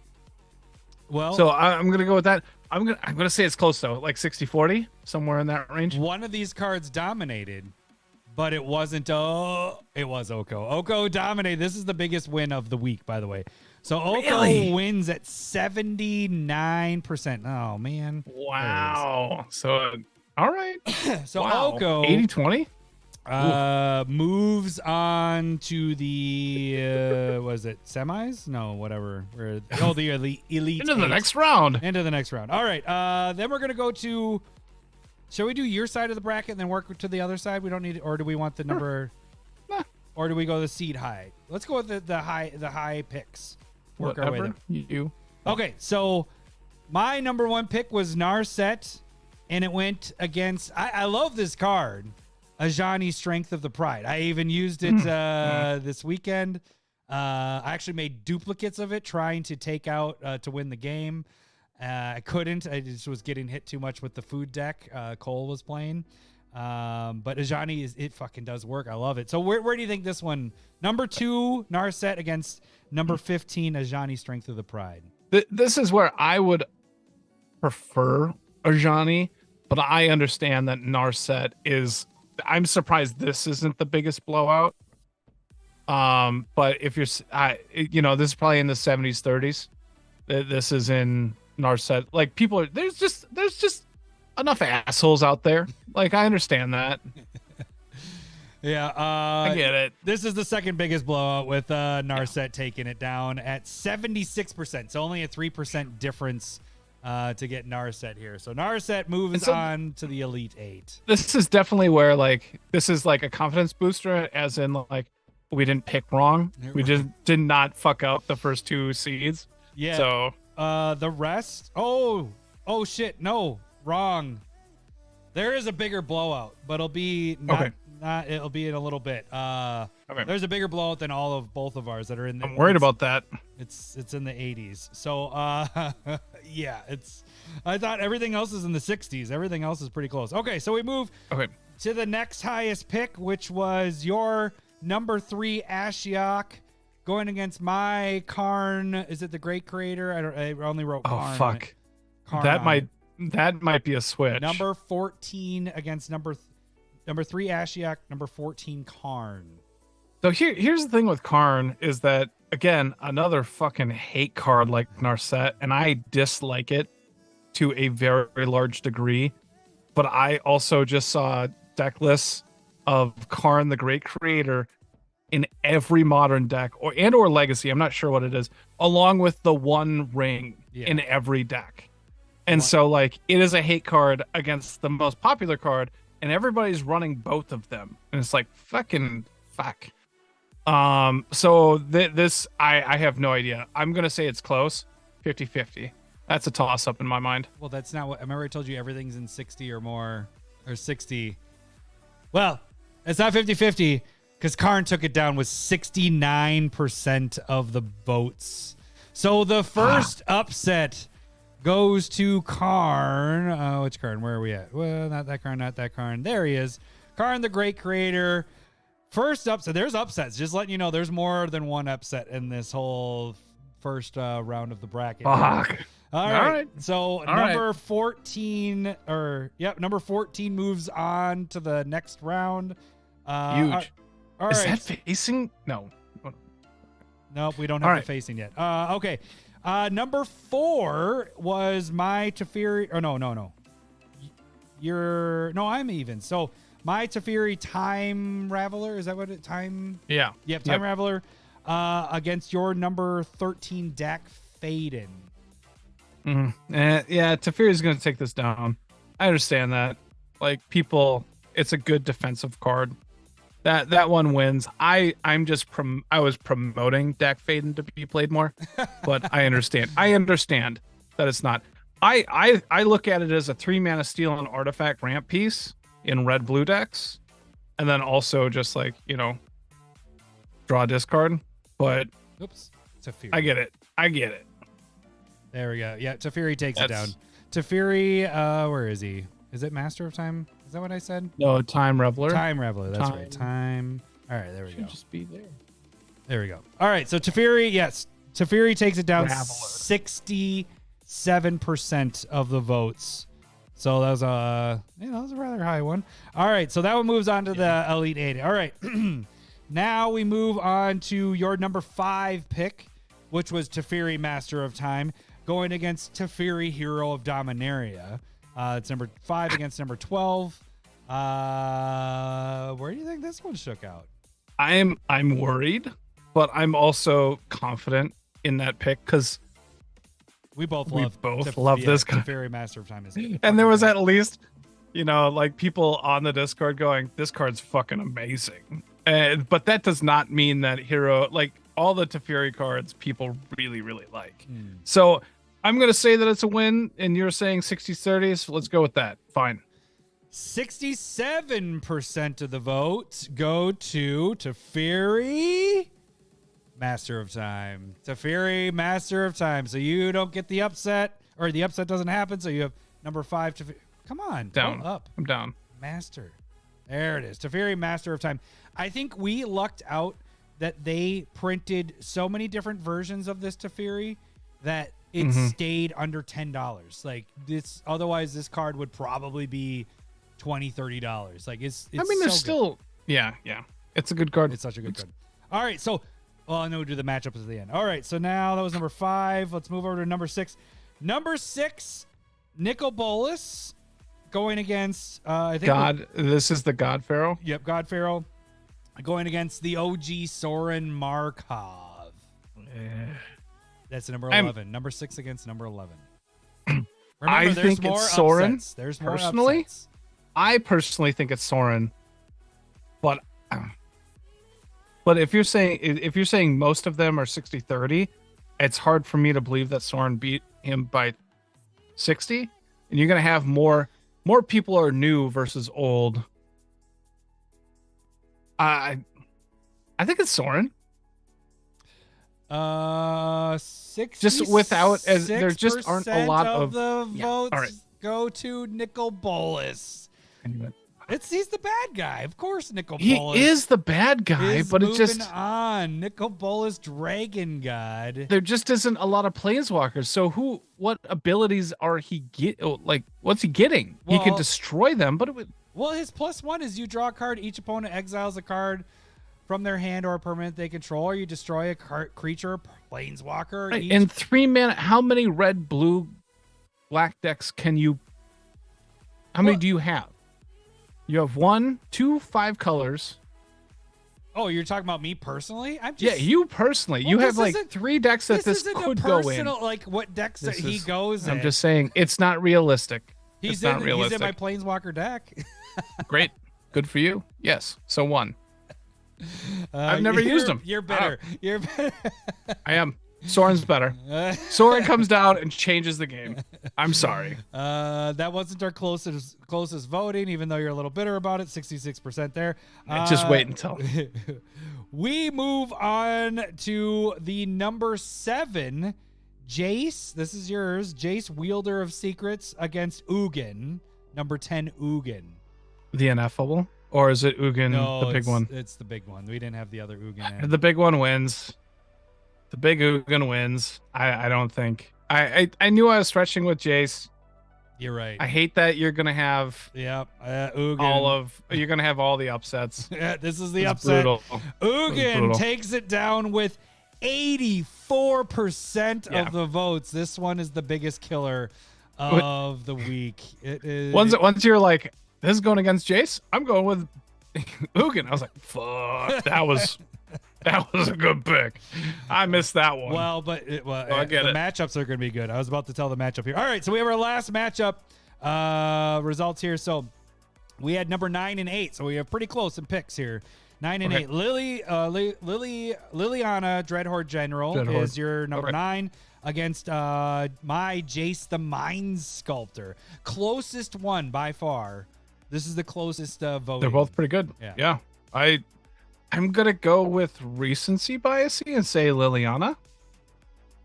Well, so I'm gonna go with that. I'm gonna say it's close though, like 60-40, somewhere in that range. One of these cards dominated, but it wasn't. It was Oko. Oko dominated. This is the biggest win of the week, by the way. So Oko wins at 79%. Oh man! Wow. So all right. So Oko 80-20. Moves on to the was it semis? No, whatever. The elite into the next round. Into the next round. All right. Then we're gonna go to. Shall we do your side of the bracket and then work to the other side? We don't need, or do we want the number? Nah. Or do we go the seed high? Let's go with the high picks. Work our way there. You. Okay, so my number 1 pick was Narset, and it went against. I love this card. Ajani, Strength of the Pride. I even used it this weekend. I actually made duplicates of it, trying to take out to win the game. I couldn't. I just was getting hit too much with the food deck Cole was playing. But Ajani it fucking does work. I love it. So where do you think this one? Number 2, Narset against number 15, Ajani, Strength of the Pride. This is where I would prefer Ajani, but I understand that Narset is. I'm surprised this isn't the biggest blowout. But if you're, this is probably in the 70s, 30s. This is in Narset. Like people are, there's just enough assholes out there. Like I understand that. Yeah, I get it. This is the second biggest blowout with Narset taking it down at 76%. So only a 3% difference to get Narset here. So Narset moves on to the Elite 8. This is definitely where this is like a confidence booster, as in like we didn't pick wrong. We just did not fuck up the first 2 seeds. Yeah. So the rest. Oh shit! No, wrong. There is a bigger blowout, but it'll be not. It'll be in a little bit. Okay. There's a bigger blowout than both of ours that are in. I'm worried about that. It's in the 80s. So yeah, I thought everything else is in the 60s. Everything else is pretty close. Okay, so we move to the next highest pick, which was your number 3 Ashiok going against my Karn. Is it the Great Creator? I only wrote Karn. Oh fuck. Karn That might be a switch. Number 14 against number 3 Ashiok, number 14 Karn. So here's the thing with Karn is that, again, another fucking hate card like Narset, and I dislike it to a very, very large degree. But I also just saw deck lists of Karn, the Great Creator, in every modern deck or legacy. I'm not sure what it is, along with the One Ring in every deck. And so like it is a hate card against the most popular card, and everybody's running both of them. And it's like fucking fuck. So this I have no idea. I'm gonna say it's close. 50-50. That's a toss up in my mind. Well, that's not what I remember. I told you everything's in 60 or more, or 60. Well, it's not 50-50 because Karn took it down with 69% of the votes. So the first upset goes to Karn. Which Karn? Where are we at? Well, not that Karn, not that Karn. There he is. Karn, the Great Creator. First upset. There's upsets. Just letting you know, there's more than one upset in this whole first round of the bracket. Fuck. All right. So number 14, number 14 moves on to the next round. Huge. All is right. that facing? No. Nope, we don't have the facing yet. Okay. Number 4 was my Teferi. Oh, no. I'm even. So my Teferi Time Raveler. Is that what it? Time? Yeah. Yep, Time Raveler against your number 13 Dak Faden. Yeah, Teferi is going to take this down. I understand that. Like people, it's a good defensive card. That one wins. I was promoting Dak Faden to be played more, but I understand. I understand that it's not. I look at it as a 3-mana steal and artifact ramp piece in red blue decks, and then also just like draw a discard. But oops, Teferi. I get it. There we go. Yeah, Teferi takes it down. Teferi, where is he? Is it Master of Time? Is that what I said? No, Time Reveler. Time Reveler. That's right. Time. All right, there we go. Just be there. There we go. All right, so Teferi, yes, Teferi takes it down. Raveler. 67% of the votes. So that was a rather high one. All right, so that one moves on to the Elite 8. All right, now we move on to your number 5 pick, which was Teferi, Master of Time, going against Teferi, Hero of Dominaria. It's number 5 against number 12. Where do you think this one shook out? I'm worried, but I'm also confident in that pick because we both love this guy. Teferi, Master of Time is. And there was at least, like people on the Discord going, "This card's fucking amazing." But that does not mean that hero, like all the Teferi cards, people really, really like. So I'm going to say that it's a win, and you're saying 60-30, so let's go with that. Fine. 67% of the votes go to Teferi, Master of Time. Teferi, Master of Time. So you don't get the upset, or the upset doesn't happen, so you have number 5 Teferi. Come on. Down. Up. I'm down. Master. There it is. Teferi, Master of Time. I think we lucked out that they printed so many different versions of this Teferi that it stayed under $10. Like this, otherwise this card would probably be $20-$30. Like it's I mean, there's so still good. yeah. It's a good card. It's such a good card. All right, so I know we'll do the matchups at the end. All right, so now that was number 5. Let's move over to number 6. Number 6, Nicol Bolas going against I think this is the God Pharaoh. Yep, God Pharaoh going against the OG Soren Markov. That's number 11. Number 6 against number 11. Remember, I think more it's Soren. upsets. There's more personally. upsets. I personally think it's Soren, but if you're saying most of them are 60-30, it's hard for me to believe that Soren beat him by 60, and you're gonna have more people are new versus old. I think it's Soren. 66% Just without as there just aren't a lot of the votes all right. go to Nicol Bolas. He's the bad guy, of course. Nicol He Bolas is the bad guy, but it just on Nicol Bolas, Dragon God. there just isn't a lot of planeswalkers. So what abilities are he what's he getting? He can Well- destroy them, but Well, his +1 is you draw a card. Each opponent exiles a card from their hand or a permanent they control, or you destroy a creature, planeswalker. right, in 3 mana, how many red, blue, black decks can you? How many do you have? You have 1, 2, 5 colors. Oh, you're talking about me personally? I'm just, Yeah, you personally. Well, you this have like isn't- 3 decks that this isn't could a go in. personal, like what decks that he goes in. I'm just saying it's not realistic. He's not in realistic. my planeswalker deck. Great, good for you. Yes, so 1. I've never used them. You're better. You're better. I am. Soren's better. Soren comes down and changes the game. I'm sorry. That wasn't our closest voting, even though you're a little bitter about it. 66% there. Just wait until. We move on to the number 7, Jace. This is yours. Jace, Wielder of Secrets against Ugin. Number 10, Ugin. The ineffable? Or is it Ugin, the big one? It's the big one. We didn't have the other Ugin in. The big one wins. The big Ugin wins. I don't think. I knew I was stretching with Jace. You're right. I hate that you're gonna have Ugin. you're gonna have all the upsets. Yeah, this is the It's upset. brutal. Ugin takes it down with 84% of the votes. This one is the biggest killer of the week. It is Once you're like, this is going against Jace, I'm going with Ugin. I was like, fuck, that was a good pick. I missed that one. well, but I get the it. matchups are going to be good. I was about to tell the matchup here. All right, so we have our last matchup results here. So we had number 9 and 8. So we have pretty close in picks here. 9 and 8. Liliana Dreadhorde General is your number 9 against my Jace the Mind Sculptor. Closest one by far. This is the closest vote. They're both pretty good. Yeah. I'm gonna go with recency bias and say Liliana.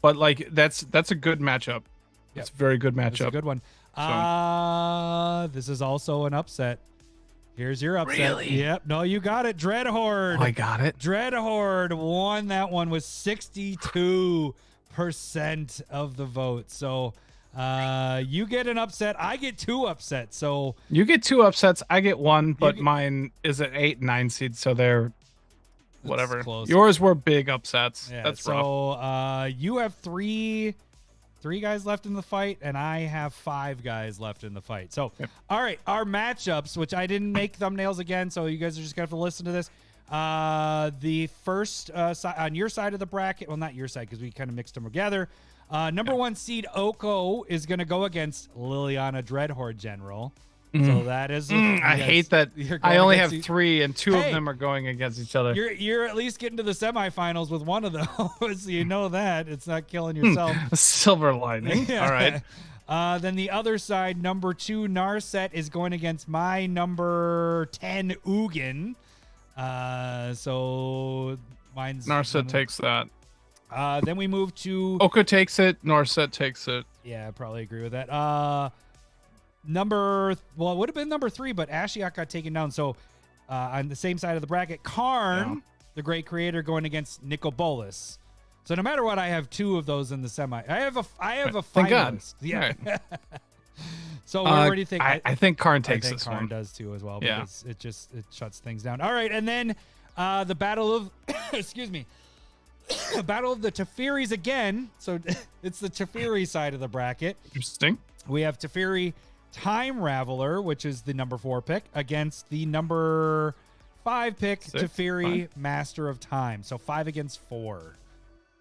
But like that's a good matchup. It's a very good matchup. That's a good one. This is also an upset. Here's your upset. Really? Yep. No, you got it. Dreadhorde. Oh, I got it. Dreadhorde won that one with 62% of the vote. So you get an upset. I get 2 upsets. So you get 2 upsets. I get 1, but mine is an 8 and 9 seed, so they're whatever. Close. Yours were big upsets. Yeah, That's so rough. you have three guys left in the fight, and I have 5 guys left in the fight. So, all right, our matchups, which I didn't make thumbnails again, so you guys are just gonna have to listen to this. The first on your side of the bracket, well, not your side because we kind of mixed them together. Number 1 seed Oko is gonna go against Liliana Dreadhorde General. So that is. I hate that. I only have 3, and 2 of them are going against each other. You're at least getting to the semifinals with one of those, so you know that it's not killing yourself. A silver lining. Yeah. All right. Then the other side, number 2 Narset is going against my number 10 Ugin. So mine's Narset takes that. Then we move to Oko takes it. Narset takes it. Yeah, I probably agree with that. It would have been number 3, but Ashiok got taken down. So On the same side of the bracket, Karn, the great creator, going against Nicol Bolas. So no matter what, I have 2 of those in the semi. I have a Thank God. finalist. Yeah. Right. So where do you think? I think Karn takes I think this Karn one. does too as well, Yeah. because it shuts things down. All right, and then the battle of excuse me. Battle of the Tefiris again. So it's the Teferi side of the bracket. Interesting. We have Teferi Time Raveler, which is the number 4 pick, against the number 5 pick, 6, Teferi Master of Time. So 5 against 4.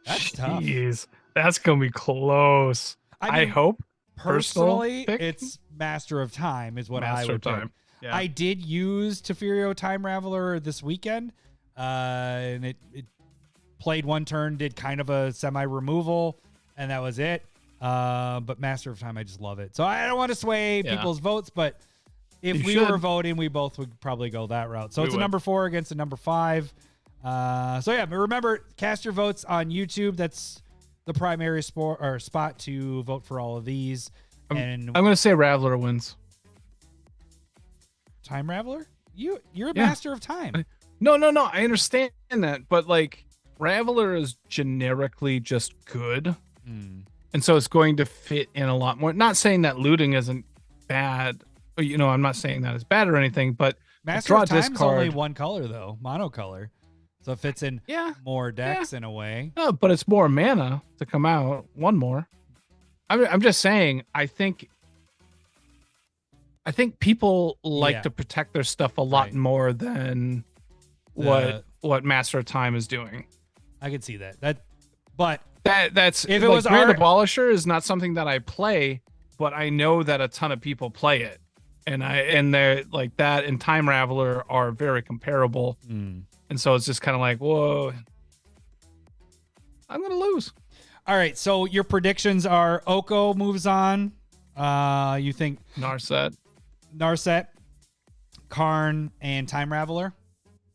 That's tough. Jeez, that's gonna be close. I I mean, hope. Personally, pick? it's Master of Time is what I Master would of pick. Time. Yeah. I did use Tefirio Time Raveler this weekend, and it played 1 turn, did kind of a semi-removal, and that was it. But Master of Time, I just love it. So I don't want to sway people's votes, but if we were voting, we both would probably go that route. So it's a number 4 against a number 5. So yeah, but remember, cast your votes on YouTube. That's the primary spot to vote for all of these. I'm going to say Raveler wins. Time Raveler? You're a Master of Time. No. I understand that, but like Raveler is generically just good. And so it's going to fit in a lot more. Not saying that looting isn't bad. I'm not saying that it's bad or anything, but Master of Time's only 1 color though, monocolor. So it fits in more decks in a way. Oh, but it's more mana to come out. 1 more. I'm just saying, I think people like to protect their stuff a lot more than what Master of Time is doing. I could see that. That's if it was Grand Abolisher is not something that I play, but I know that a ton of people play it, and they're like that and Time Raveler are very comparable, and so it's just kind of like, whoa, I'm gonna lose. All right, so your predictions are Oko moves on. You think Narset, Karn, and Time Raveler?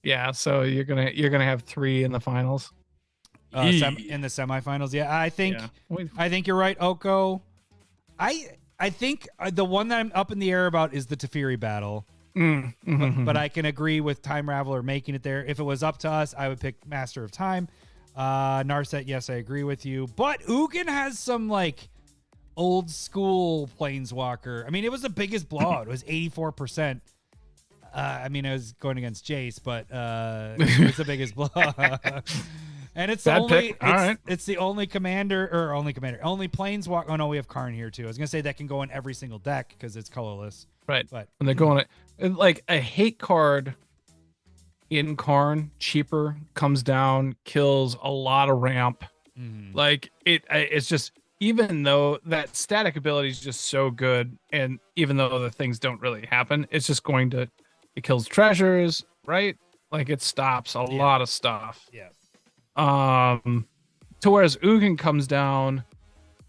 Yeah, so you're gonna have 3 in the finals. In the semifinals, I think you're right, Oko. I think the one that I'm up in the air about is the Teferi battle, but I can agree with Time Raveler making it there. If it was up to us, I would pick Master of Time. Narset, yes, I agree with you, but Ugin has some like old school Planeswalker. I mean, it was the biggest blowout. It was 84%. I mean, I was going against Jace, but it was the biggest blowout. And it's Bad the only pick. All right. It's the only only Planeswalker. Oh no, we have Karn here too. I was gonna say that can go in every single deck because it's colorless. Right. But when they're going like a hate card in Karn, cheaper, comes down, kills a lot of ramp. Like it's just, even though that static ability is just so good, and even though the things don't really happen, it's just it kills treasures, right? Like it stops a lot of stuff. Yeah. To whereas Ugin comes down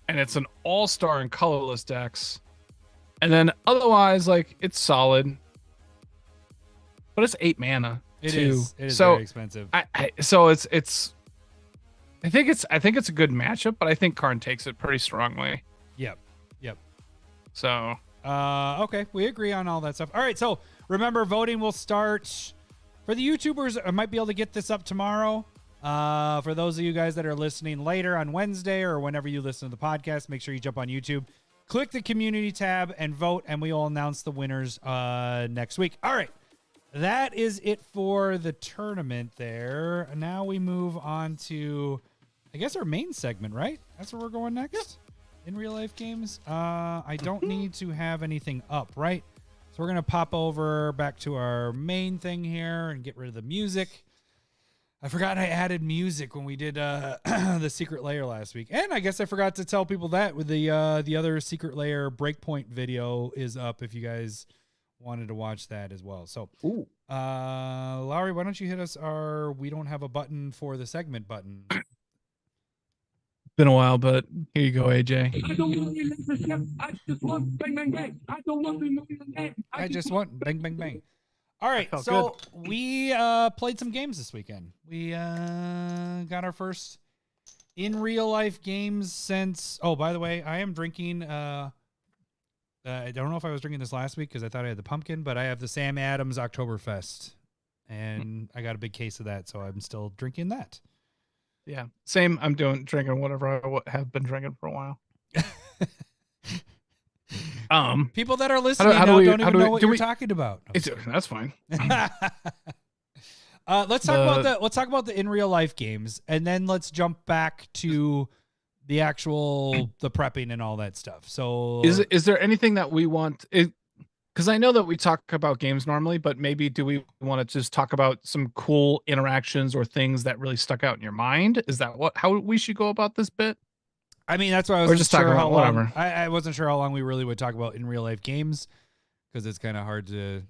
and it's an all-star in colorless decks, and then otherwise like it's solid, but it's 8 mana. It too. is so very expensive. I think it's a good matchup, but I think Karn takes it pretty strongly. Yep. So okay, we agree on all that stuff. All right, so remember, voting will start for the YouTubers. I might be able to get this up tomorrow. For those of you guys that are listening later on Wednesday or whenever you listen to the podcast, make sure you jump on YouTube, click the community tab, and vote, and we will announce the winners next week. All right, that is it for the tournament there. Now we move on to, I guess, our main segment, right? That's where we're going next in real life games. I don't need to have anything up, right? So we're going to pop over back to our main thing here and get rid of the music. I forgot I added music when we did the Secret Lair last week. And I guess I forgot to tell people that with the other Secret Lair Breakpoint video is up if you guys wanted to watch that as well. So, Lowry, why don't you hit us our we don't have a button for the segment button. been a while, but here you go, AJ. I just want bang, bang, bang. I don't want I just want bang, bang, bang. All right, felt so we played some games this weekend. We got our first in real life games since. Oh, by the way, I am drinking. I don't know if I was drinking this last week because I thought I had the pumpkin, but I have the Sam Adams Oktoberfest and I got a big case of that, so I'm still drinking that. Yeah, same. I'm drinking whatever I have been drinking for a while. People that are listening now don't even know what you're talking about. That's fine. Let's talk about the in real life games, and then let's jump back to the actual the prepping and all that stuff. So is there anything that we want? Because I know that we talk about games normally, but maybe do we want to just talk about some cool interactions or things that really stuck out in your mind? Is that how we should go about this bit? I mean, that's why I wasn't sure how long. Whatever. I wasn't sure how long we really would talk about in real life games, because it's kind of hard to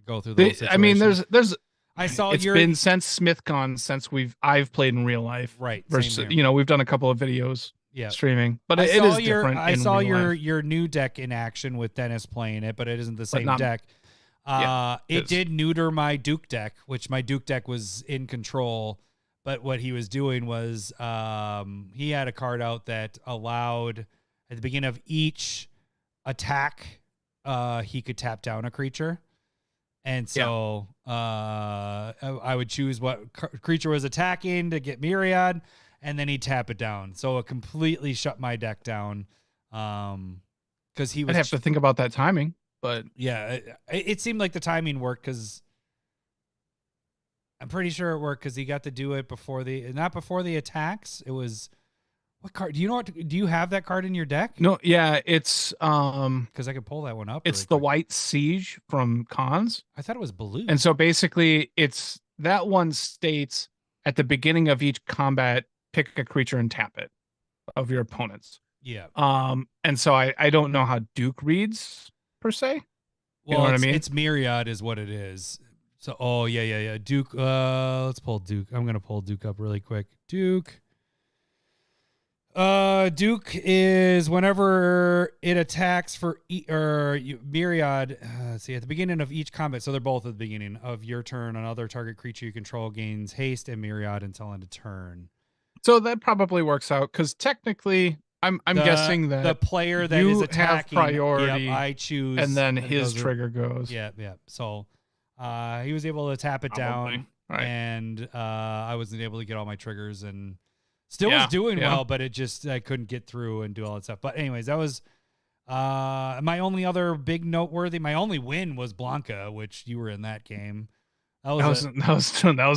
go through those situations. I mean, there's. It's been since SmithCon since I've played in real life. Right. Versus, we've done a couple of videos streaming, but it is different. I saw your new deck in action with Dennis playing it, but it isn't the same deck. It did neuter my Duke deck, which my Duke deck was in control. But what he was doing was he had a card out that allowed at the beginning of each attack, he could tap down a creature. And so I would choose what creature was attacking to get Myriad, and then he'd tap it down. So it completely shut my deck down. Because he was. I'd have to think about that timing, but yeah, it seemed like the timing worked, because I'm pretty sure it worked, because he got to do it not before the attacks. It was. What card? Do you have that card in your deck? No, yeah, it's because I could pull that one up. It's the White Siege from Cons. I thought it was blue. And so basically it's that one states at the beginning of each combat, pick a creature and tap it of your opponents. Yeah. And so I don't know how Duke reads per se. Well, know what I mean? It's Myriad is what it is. So yeah. Duke, let's pull Duke. I'm gonna pull Duke up really quick. Duke is whenever it attacks for Myriad. See, at the beginning of each combat, so they're both at the beginning of your turn. Another target creature you control gains haste and Myriad until end of turn. So that probably works out, because technically, I'm guessing that the player that is attacking have priority. Yep, I choose, and then his trigger goes. Yeah. So he was able to tap it down, right. and I wasn't able to get all my triggers and. Still was doing well, but I couldn't get through and do all that stuff. But anyways, that was my only other big noteworthy. My only win was Blanca, which you were in that game. That was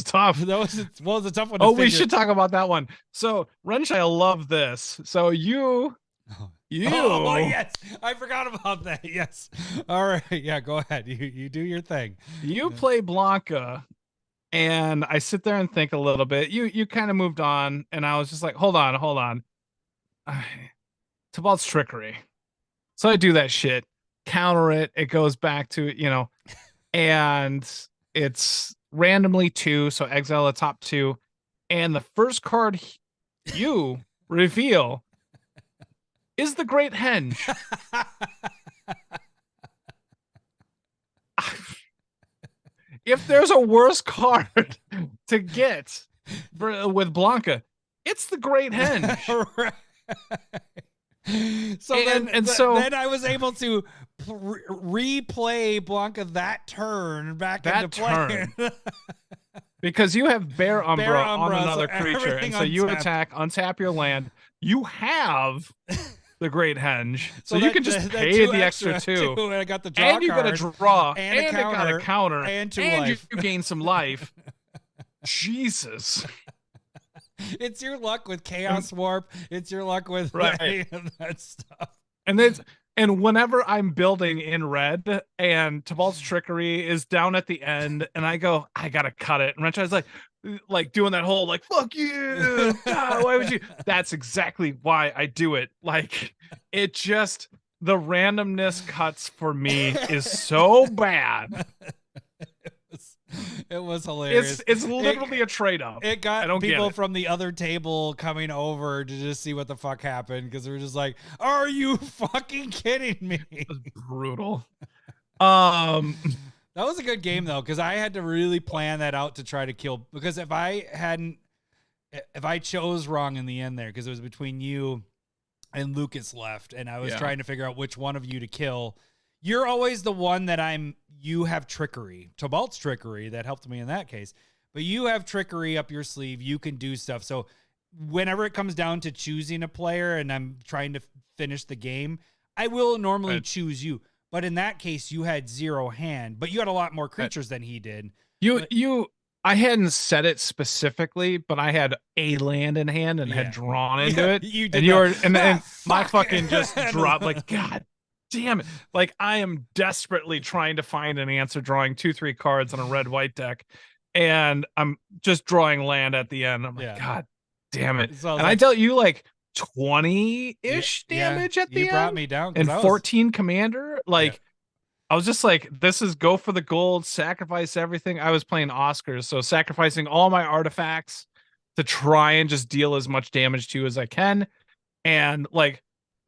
tough. That was a tough one. We should talk about that one. So Wrench, I love this. So you. Oh yes, I forgot about that. Yes. All right. Yeah. Go ahead. You do your thing. You play Blanca. And I sit there and think a little bit. You kind of moved on, and I was just like, hold on. Tibalt's trickery. So I do that shit, counter it. It goes back to, and it's randomly 2, so exile the top 2. And the first card you reveal is the Great Henge. If there's a worse card to get with Blanca, it's the Great Henge. Right. So then I was able to replay Blanca that turn back into play. Because you have Bear Umbra on another creature, and so you untap your land. You have the Great Henge, so you can just pay the extra 2, and I got the draw and you got a draw, and a counter, got a counter, and you gain some life. Jesus, it's your luck with Chaos Warp. It's your luck with that stuff. And whenever I'm building in red, and Tibalt's trickery is down at the end, and I go, I gotta cut it, and Renchai's like doing that whole fuck you, why would you? That's exactly why I do it. It just, the randomness cuts for me is so bad. It was hilarious. It's literally a trade-off. It got people from the other table coming over to just see what the fuck happened, because they were just like, are you fucking kidding me? It was brutal. That was a good game though, because I had to really plan that out to try to kill, because if I chose wrong in the end there, because it was between you and Lucas left, and I was trying to figure out which one of you to kill. You're always the one that you have trickery. Tobalt's trickery that helped me in that case. But you have trickery up your sleeve. You can do stuff. So whenever it comes down to choosing a player and I'm trying to finish the game, I will normally choose you. But in that case, you had 0 hand, but you had a lot more creatures than he did. I hadn't said it specifically, but I had a land in hand and had drawn into it. You did. And my fucking just dropped like, God damn it. Like I am desperately trying to find an answer, drawing 2-3 cards on a red-white deck. And I'm just drawing land at the end. I'm like, God damn it. So I dealt you like 20-ish damage at the end. You brought me down. And 14 commander. Like, I was just like, this is go for the gold, sacrifice everything. I was playing Oscars, so sacrificing all my artifacts to try and just deal as much damage to you as I can. And like,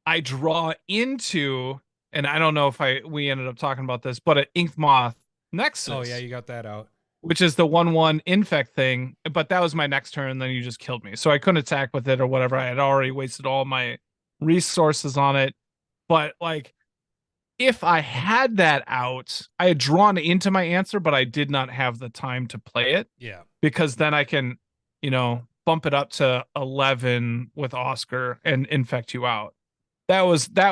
I draw into, and I don't know if we ended up talking about this, but an Ink Moth Nexus. Oh yeah, you got that out. Which is the 1/1 infect thing, but that was my next turn, and then you just killed me. So I couldn't attack with it or whatever. I had already wasted all my resources on it. But like, if I had that out, I had drawn into my answer, but I did not have the time to play it. Yeah. Because then I can, bump it up to 11 with Oscar and infect you out. That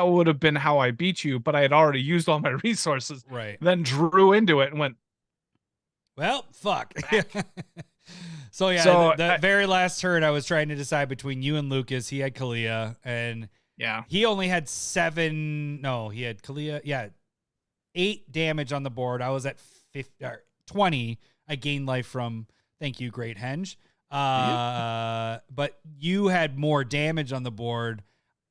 would have been how I beat you, but I had already used all my resources. Right. Then drew into it and went, well, fuck. So the very last turn, I was trying to decide between you and Lucas. He had Kalia, and he only had 7. No, he had Kalia. Yeah, 8 damage on the board. I was at 20. I gained life from. Thank you, Great Henge. But you had more damage on the board.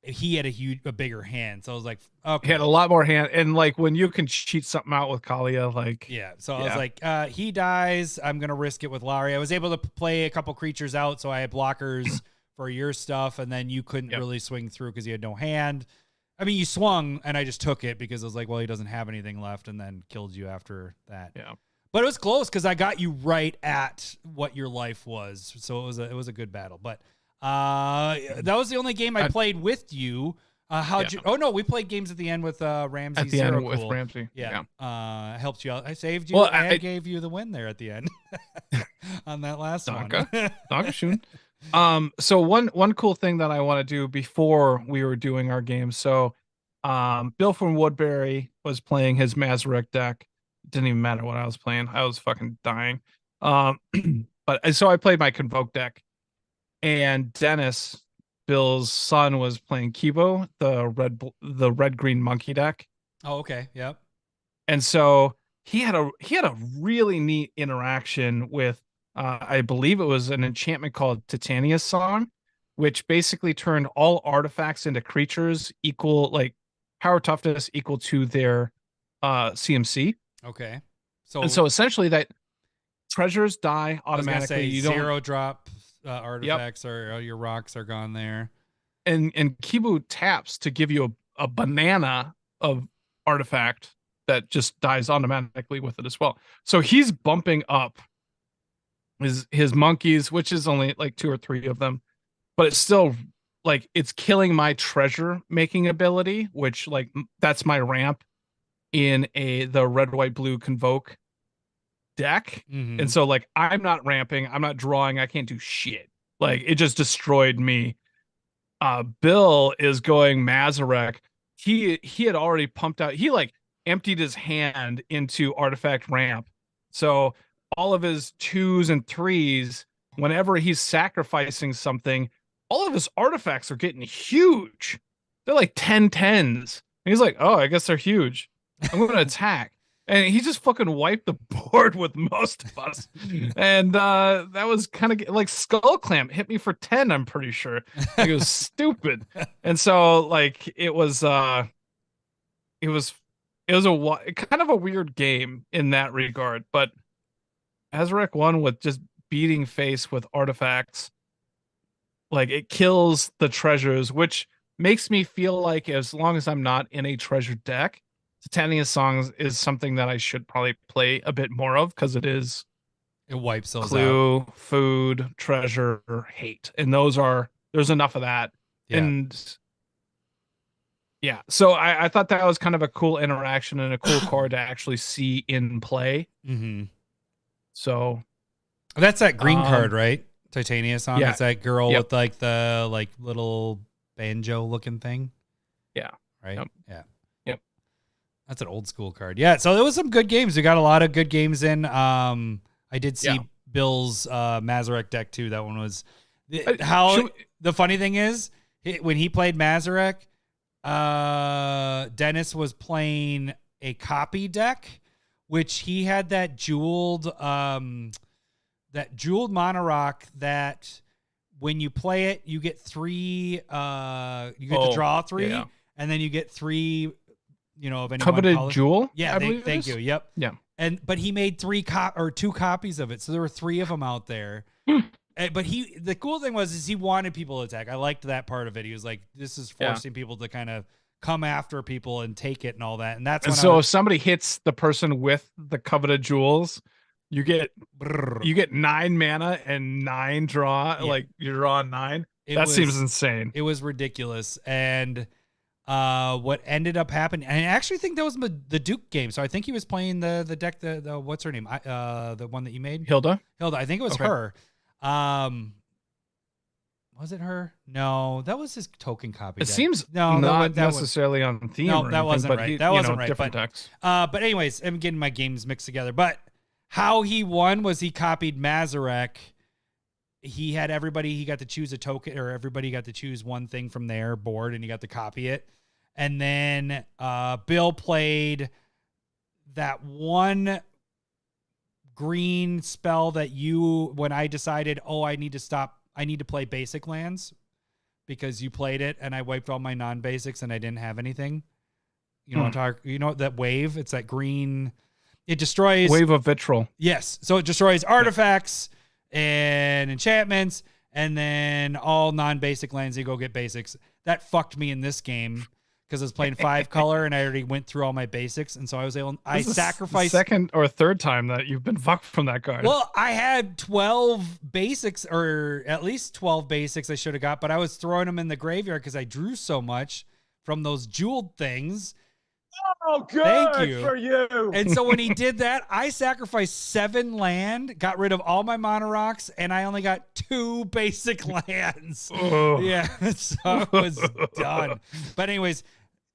He had a bigger hand, so I was like, okay. He had a lot more hand, and like when you can cheat something out with Kalia, like I was like, he dies, I'm gonna risk it with Lowry. I was able to play a couple creatures out, so I had blockers for your stuff, and then you couldn't really swing through because you had no hand. I mean, you swung, and I just took it because I was like, well, he doesn't have anything left, and then killed you after that. Yeah, but it was close because I got you right at what your life was, so it was a good battle, but. That was the only game I played with you. How'd you? Oh no, we played games at the end with Ramsey. At the end with Ramsey. Yeah. Helped you out. I saved you. I gave you the win there at the end on that last one. Dankeschön. So one cool thing that I want to do before we were doing our game. So, Bill from Woodbury was playing his Mazarek deck. It didn't even matter what I was playing. I was fucking dying. But so I played my Convoke deck. And Dennis, Bill's son, was playing Kibo, the red-green monkey deck. Oh, okay, yep. And so he had a really neat interaction with, I believe it was an enchantment called Titania's Song, which basically turned all artifacts into creatures equal, like power toughness equal to their CMC. Okay, so essentially that treasures die automatically. You don't 0-drop. Artifacts or your rocks are gone there. And Kibu taps to give you a banana of artifact that just dies automatically with it as well. So he's bumping up his monkeys, which is only like 2 or 3 of them, but it's still like it's killing my treasure making ability, which like that's my ramp in the red, white, blue Convoke deck. And so like I'm not ramping, I'm not drawing, I can't do shit. Like it just destroyed me. Bill is going Mazarek. He had already pumped out, he like emptied his hand into artifact ramp. So all of his 2s and 3s, whenever he's sacrificing something, all of his artifacts are getting huge. They're like 10/10s. And he's like, oh, I guess they're huge. I'm going to attack. And he just fucking wiped the board with most of us. And that was kind of like Skull Clamp hit me for 10, I'm pretty sure. Like, it was stupid. And so like it was a kind of a weird game in that regard. But Azarek won with just beating face with artifacts. Like it kills the treasures, which makes me feel like as long as I'm not in a treasure deck, Titania's Songs is something that I should probably play a bit more of because it wipes those clue, out. Food, treasure, hate, and there's enough of that. Yeah. And Yeah. So I thought that was kind of a cool interaction and a cool card to actually see in play. Mm-hmm. So That's that green card, right? Titania song. Yeah. It's that girl Yep. with like the little banjo looking thing. Yeah. Right. Yep. Yeah. Yep. That's an old school card. Yeah. So there was some good games. We got a lot of good games in. I did see Bill's Mazarek deck too. That one was the funny thing is when he played Mazarek, Dennis was playing a copy deck, which he had that jeweled Monarch that when you play it, you get 3 you get to draw 3 and then you get 3 of any Coveted one color. Jewel. Yeah, thank you. Yep. Yeah. But he made 2 copies of it. So there were 3 of them out there. But the cool thing is he wanted people to attack. I liked that part of it. He was like, this is forcing people to kind of come after people and take it and all that. And that's when so if somebody hits the person with the coveted jewels, you get 9 mana and 9 draw. Yeah. Like you draw 9. Seems insane. It was ridiculous. And what ended up happening, and I actually think that was the Duke game. So I think he was playing the deck, the what's her name? The one that you made? Hilda. I think it was her. Was it her? No, that was his token copy. It deck. Seems not necessarily on theme. No, that wasn't right. That wasn't right. Different decks. But anyways, I'm getting my games mixed together. But how he won was he copied Mazarek. He had everybody. He got to choose a token, or everybody got to choose one thing from their board, and he got to copy it. And then Bill played that one green spell that when I decided, I need to play basic lands because you played it and I wiped all my non-basics and I didn't have anything. You know, that wave, it's that green, it destroys Wave of Vitriol. Yes. So it destroys artifacts and enchantments and then all non-basic lands, you go get basics. That fucked me in this game. Because I was playing 5 color and I already went through all my basics, and so I was able. I sacrificed second or third time that you've been fucked from that card. Well, I had 12 basics, or at least 12 basics I should have got, but I was throwing them in the graveyard because I drew so much from those jeweled things. Oh, good. Thank you for you. And so when he did that, I sacrificed 7 land, got rid of all my mono rocks, and I only got 2 basic lands. Yeah, so it was done. But anyways,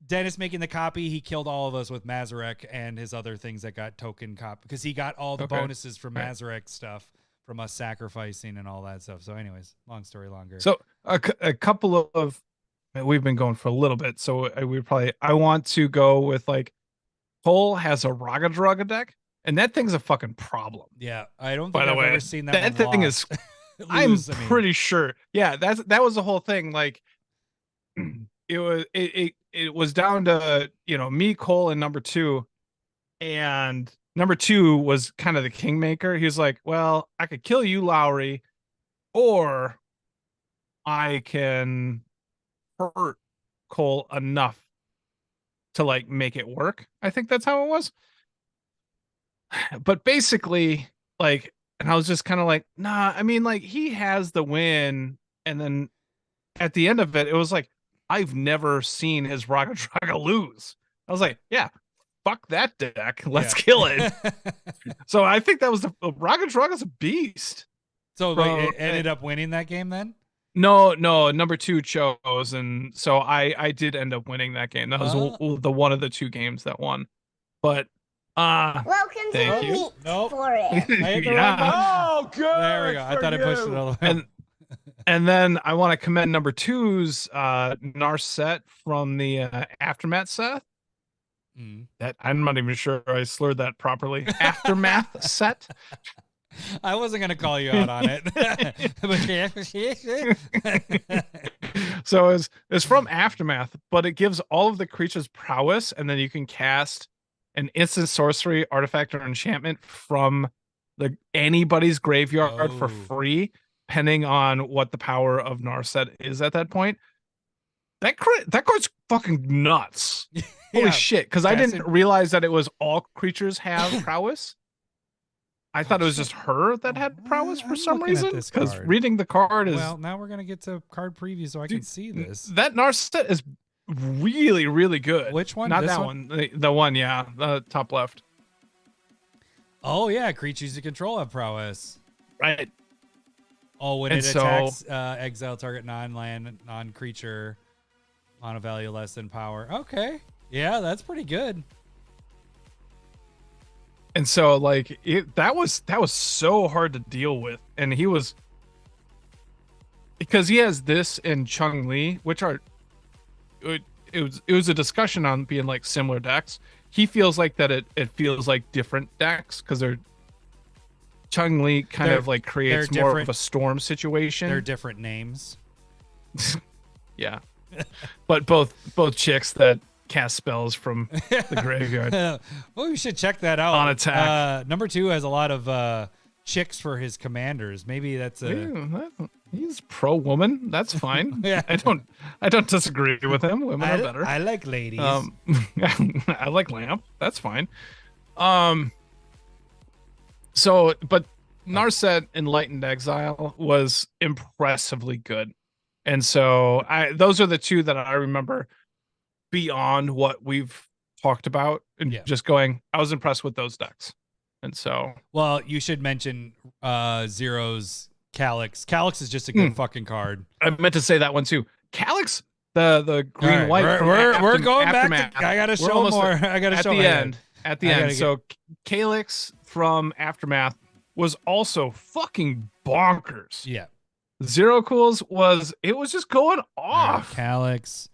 Dennis making the copy, he killed all of us with Mazarek and his other things that got token cop because he got all the bonuses from Mazarek stuff from us sacrificing and all that stuff. So anyways, long story longer. So a couple of, we've been going for a little bit, so I want to go with like, Cole has a Raga deck, and that thing's a fucking problem. Yeah, I don't think I've ever seen that. That thing is, I'm pretty sure. Yeah, that was the whole thing. Like, it was down to me, Cole, and number 2, and number 2 was kind of the kingmaker. He was like, well, I could kill you, Lowry, or I can hurt Cole enough to like make it work. I think that's how it was. But basically, like, and I was just kind of like, nah, I mean, like, he has the win, and then at the end of it, it was like, I've never seen his Raga lose. I was like, yeah, fuck that deck. Let's kill it. So I think that was the Raga is a beast. So it ended up winning that game then? No, number 2 chose, and so I did end up winning that game. That was the one of the 2 games that won. But welcome to the meat for it. Oh, good. There we go. I thought I pushed it all the way. And then I want to commend number 2's Narset from the Aftermath set. That I'm not even sure I slurred that properly. Aftermath set. I wasn't gonna call you out on it. So it's from Aftermath, but it gives all of the creatures prowess, and then you can cast an instant sorcery, artifact, or enchantment from anybody's graveyard for free, depending on what the power of Narset is at that point. That card's fucking nuts. Holy shit. Because I didn't realize that it was all creatures have prowess. I thought it was just her that had prowess for some reason. Because reading the card is... Well, now we're going to get to card preview so I can see this. That Narset is really, really good. Which one? Not This that one. The one, yeah, the top left. Oh yeah, creatures you control have prowess. Right. Oh, when And it so- attacks, exile target non-land, non-creature, mono value less than power. Okay, yeah, that's pretty good. And so like that was so hard to deal with, and he was, because he has this and Chung Li, which are it was a discussion on being like similar decks. He feels like that it feels like different decks because they're Chung Li kind of like creates more of a storm situation. They're different names. Yeah. But both chicks that cast spells from the graveyard. Well, we should check that out. On attack. Number 2 has a lot of chicks for his commanders. Maybe that's a. Ew, he's pro woman. That's fine. Yeah. I don't disagree with him. Women are better. I like ladies. I like lamp. That's fine. So, but Narset Enlightened Exile was impressively good. And so those are the two that I remember beyond what we've talked about, and just going, I was impressed with those decks. And so, well, you should mention Zero's Calyx. Calyx is just a good fucking card. I meant to say that one too. Calyx, the green white. We're going back. I gotta show more. I gotta show at the end. So Calyx from Aftermath was also fucking bonkers. Yeah. Zero Cools was just going off. Calyx.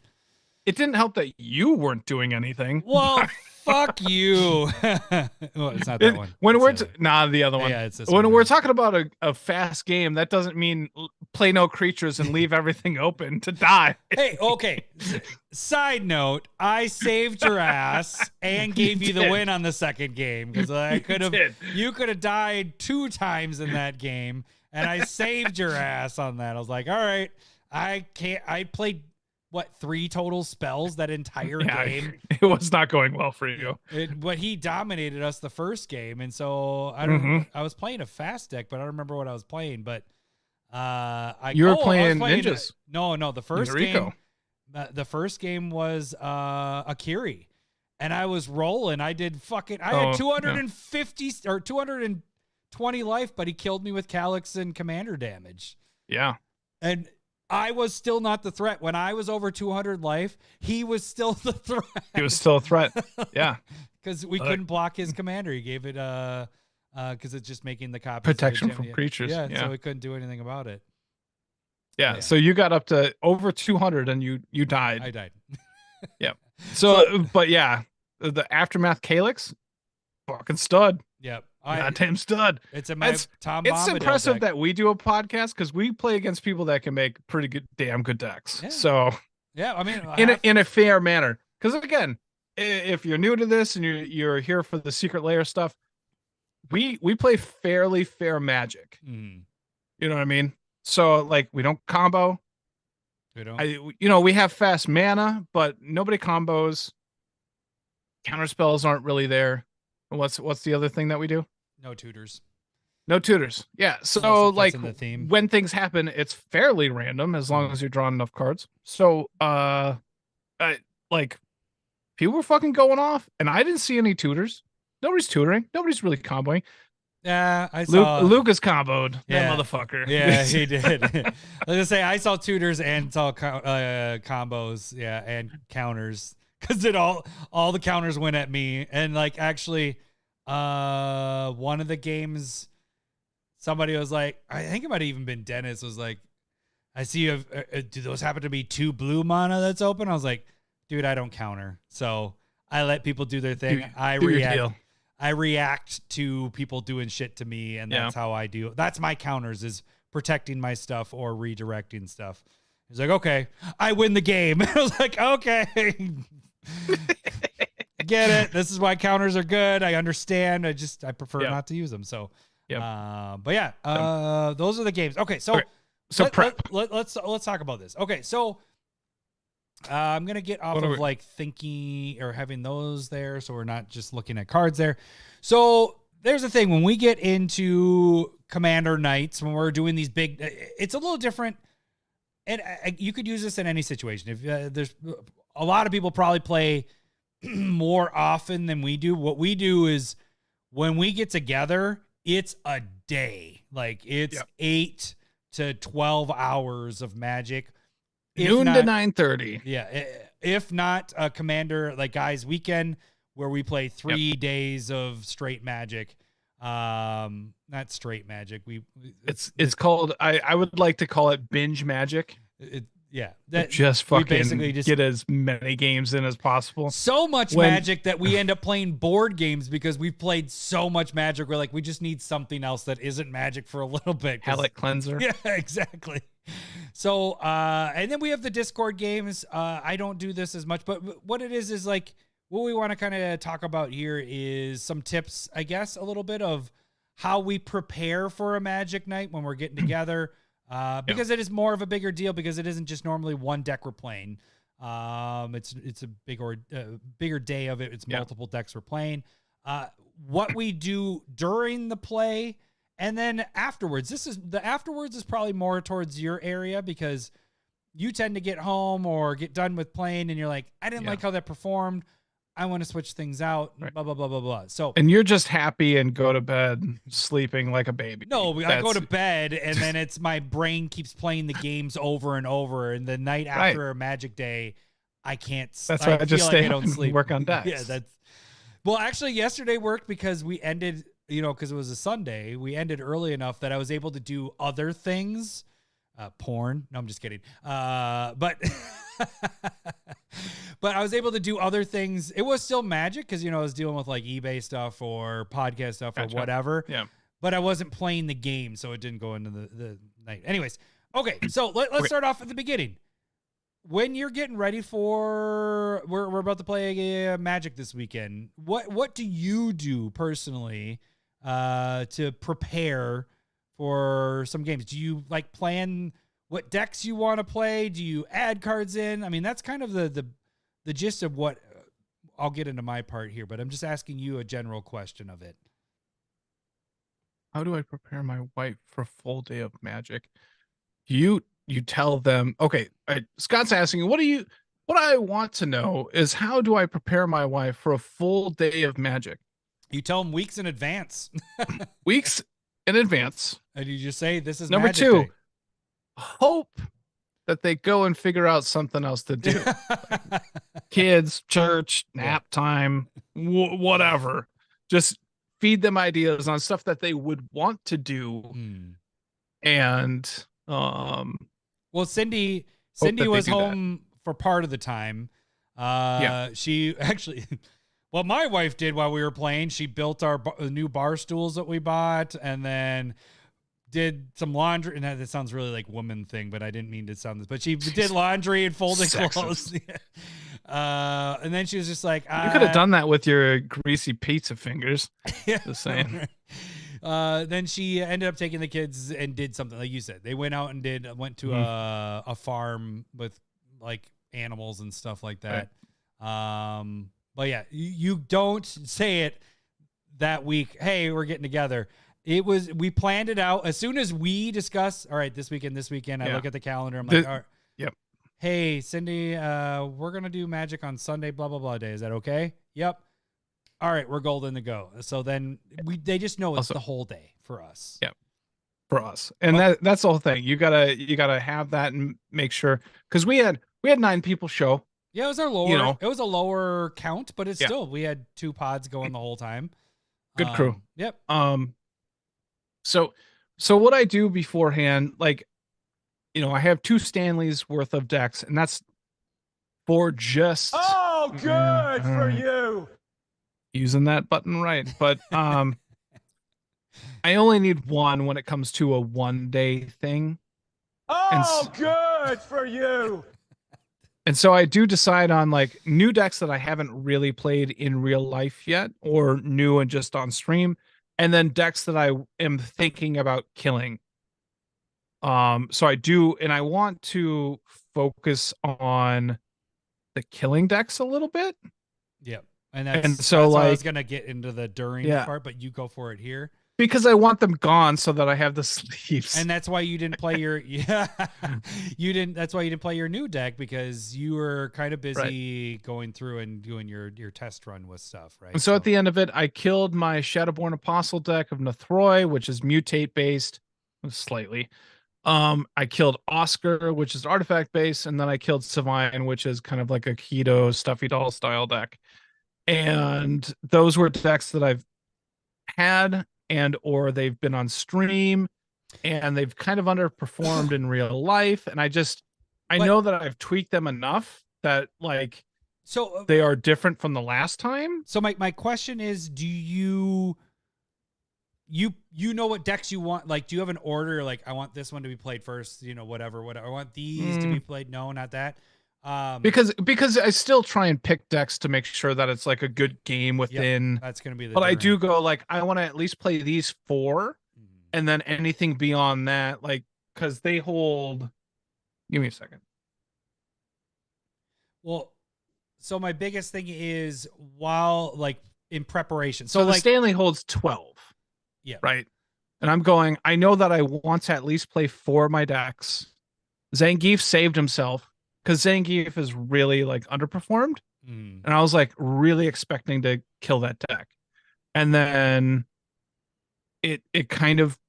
It didn't help that you weren't doing anything. Well, fuck you. Well, it's not that one. When we're the other one. Yeah, it's this when one. we're talking about a fast game, that doesn't mean play no creatures and leave everything open to die. Hey, okay. Side note, I saved your ass and gave you the win on the second game because you could have died 2 times in that game, and I saved your ass on that. I was like, all right, I played 3 total spells that entire game. It was not going well for you. But he dominated us the first game, and so I was playing a fast deck, but I don't remember what I was playing. But you were playing ninjas. No, the first game. The first game was Akiri, and I was rolling. I did I had 250 or 220 life, but he killed me with Calyx and commander damage. Yeah, and I was still not the threat. When I was over 200 life, he was still the threat. He was still a threat. Yeah. Because we couldn't block his commander. He gave it because it's just making the copy protection from creatures. Yeah, so we couldn't do anything about it. Yeah. So you got up to over 200 and you died. I died. Yeah. So but yeah, the Aftermath Calyx, fucking stud. Yep. Goddamn stud. It's Tom. It's impressive that we do a podcast because we play against people that can make pretty good, damn good decks. Yeah. So yeah, I mean, in a fair manner. Because again, if you're new to this and you're here for the secret layer stuff, we play fairly fair Magic. Mm. You know what I mean? So like we don't combo. We don't. We have fast mana, but nobody combos. Counterspells aren't really there. What's the other thing that we do? No tutors. No tutors. Yeah. So like theme. When things happen, it's fairly random as long as you're drawing enough cards. So like people were fucking going off, and I didn't see any tutors. Nobody's tutoring. Nobody's really comboing. Yeah, I saw Lucas comboed. That motherfucker. Yeah, he did. Let's just say I saw tutors and saw combos. Yeah, and counters. Because all the counters went at me, and like actually, one of the games, somebody was like, I think it might have even been Dennis, was like, I see you have, do those happen to be 2 blue mana that's open? I was like, dude, I don't counter, so I let people do their thing. I react to people doing shit to me, and that's how I do. That's my counters, is protecting my stuff or redirecting stuff. He's like, okay, I win the game. I was like, okay. Get it. This is why counters are good. I understand. I prefer not to use them. So, those are the games. Okay, so prep. Let's talk about this. Okay, so I'm gonna get off of like thinking or having those there, so we're not just looking at cards there. So there's the thing, when we get into Commander Nights, when we're doing these big, it's a little different. and you could use this in any situation. If there's a lot of people probably play more often than we do. What we do is when we get together, it's a day. Like it's 8 to 12 hours of Magic. Noon to 9:30. Yeah. If not a Commander, like Guys Weekend, where we play 3 days of straight Magic. Not straight Magic. It's called, I would like to call it binge Magic. That just fucking basically get as many games in as possible. So much Magic that we end up playing board games because we've played so much Magic. We're like, we just need something else that isn't Magic for a little bit. Palette cleanser. Yeah, exactly. So, and then we have the Discord games. I don't do this as much, but what it is like, what we want to kind of talk about here is some tips, I guess, a little bit of how we prepare for a Magic night when we're getting together. Because it is more of a bigger deal because it isn't just normally one deck we're playing. It's a bigger day of it. It's multiple decks we're playing. What we do during the play and then afterwards. Afterwards is probably more towards your area because you tend to get home or get done with playing and you're like, I didn't like how that performed. I want to switch things out, blah, blah, blah, blah, blah. So, and you're just happy and go to bed sleeping like a baby. No, I go to bed and then it's my brain keeps playing the games over and over. And the night after a Magic day, I can't. That's why I just stay I don't sleep. Work on decks. Yeah, well, actually yesterday worked because we ended, because it was a Sunday, we ended early enough that I was able to do other things. Porn. No, I'm just kidding. But I was able to do other things. It was still Magic because, I was dealing with like eBay stuff or podcast stuff or whatever. Yeah. But I wasn't playing the game, so it didn't go into the night. Anyways, okay. So let's start off at the beginning. When you're getting ready for, we're about to play Magic this weekend. What do you do personally to prepare for some games? Do you like plan what decks you want to play? Do you add cards in? I mean, that's kind of the gist of what I'll get into my part here, but I'm just asking you a general question of it. How do I prepare my wife for a full day of Magic? You tell them, okay, Scott's asking, what I want to know is how do I prepare my wife for a full day of Magic? You tell them weeks in advance. Weeks in advance. And you just say, this is number Magic 2. Day. Hope that they go and figure out something else to do. Like kids, church, nap time, whatever. Just feed them ideas on stuff that they would want to do. And well, Cindy was home for part of the time. She actually what my wife did while we were playing, she built our new bar stools that we bought and then did some laundry. And that sounds really like woman thing, but I didn't mean to sound this, but she did laundry and folded clothes. And then she was just like, you could have done that with your greasy pizza fingers. Just saying. Then she ended up taking the kids and did something like you said. They went out and went to a farm with like animals and stuff like that. Right. But yeah, you don't say it that week. Hey, we're getting together. We planned it out as soon as we discuss. All right, this weekend. I look at the calendar. I'm like, all right. Yep. Hey, Cindy, we're going to do Magic on Sunday, blah, blah, blah day. Is that okay? Yep. All right, we're golden to go. So then they just know it's the whole day for us. Yep. For us. And that's the whole thing. You gotta have that and make sure, because we had 9 people show. Yeah, it was our lower, it was a lower count, but it's still, we had 2 pods going the whole time. Good crew. Yep. So what I do beforehand, like, I have 2 Stanley's worth of decks, and that's for just good for you. Using that button right. But I only need 1 when it comes to a 1-day thing. Good for you. And so I do decide on like new decks that I haven't really played in real life yet, or new and just on stream, and then decks that I am thinking about killing. So I do, and I want to focus on the killing decks a little bit. Yep. And so that's like, I was gonna get into the during part, but you go for it here. Because I want them gone so that I have the sleeves. And that's why you didn't play your that's why you didn't play your new deck, because you were kind of busy going through and doing your test run with stuff, right? And so at the end of it, I killed my Shadowborn Apostle deck of Nathroi, which is mutate based slightly. I killed Oscar, which is artifact based, and then I killed Savant, which is kind of like a keto stuffy doll style deck. And those were decks that I've had and or they've been on stream and they've kind of underperformed in real life. And I know that I've tweaked them enough that like they are different from the last time. So my question is, do you know what decks you want? Like, do you have an order? Like, I want this one to be played first, whatever. I want these to be played. No, not that. Because I still try and pick decks to make sure that it's like a good game within. That's going to be but I do go like, I want to at least play these 4 and then anything beyond that, like, because they hold. Give me a second. Well, so my biggest thing is while like in preparation. So the like Stanley holds 12. Yeah. Right. And I'm going, I know that I want to at least play 4 of my decks. Zangief saved himself because Zangief is really like underperformed. And I was like really expecting to kill that deck. And then it kind of,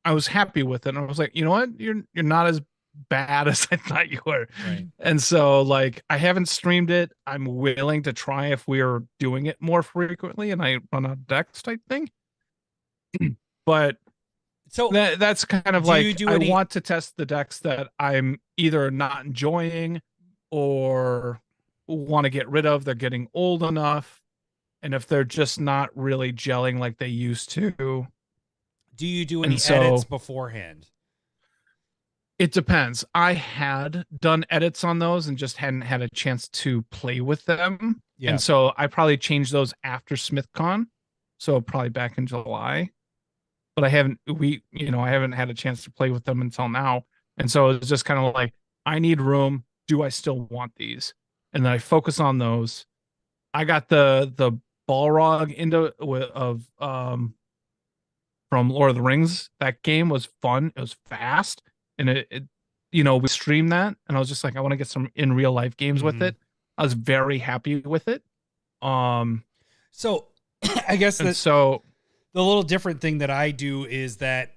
I was happy with it. And I was like, you know what? You're not as bad as I thought you were. Right. And so like, I haven't streamed it. I'm willing to try if we are doing it more frequently and I run out of decks type thing. But so that's kind of like, I want to test the decks that I'm either not enjoying or want to get rid of. They're getting old enough. And if they're just not really gelling like they used to. Do you do any edits beforehand? It depends. I had done edits on those and just hadn't had a chance to play with them. Yeah. And so I probably changed those after SmithCon. So probably back in July. But I haven't had a chance to play with them until now. And so it's just kind of like, I need room. Do I still want these? And then I focus on those. I got the Balrog from Lord of the Rings. That game was fun. It was fast. And we streamed that. And I was just like, I want to get some in real life games with it. I was very happy with it. So I guess the little different thing that I do is that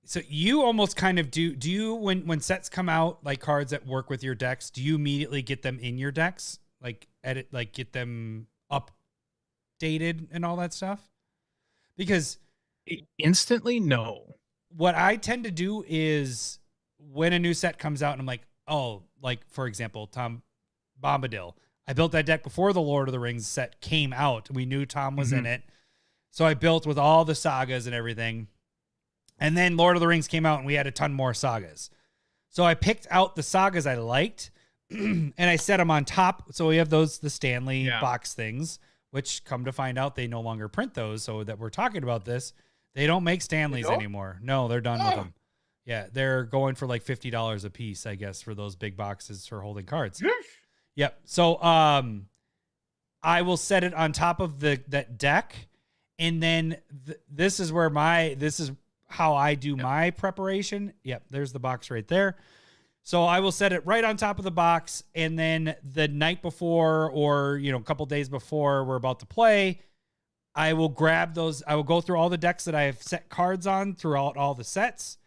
so you almost kind of do you when sets come out, like cards that work with your decks, do you immediately get them in your decks, like edit, like get them updated and all that stuff? Because instantly, no. What I tend to do is when a new set comes out and I'm like, oh, like for example, Tom Bombadil, I built that deck before the Lord of the Rings set came out. We knew Tom was in it. So I built with all the sagas and everything. And then Lord of the Rings came out and we had a ton more sagas. So I picked out the sagas I liked and I set them on top. So we have the Stanley box things, which come to find out they no longer print those. So that we're talking about this, they don't make Stanleys anymore. No, they're done with them. Yeah, they're going for like $50 a piece, I guess, for those big boxes for holding cards. Yep. So I will set it on top of that deck, and then this is how I do my preparation. Yep, there's the box right there. So I will set it right on top of the box, and then the night before, or a couple days before we're about to play, I will grab those. I will go through all the decks that I have set cards on throughout all the sets,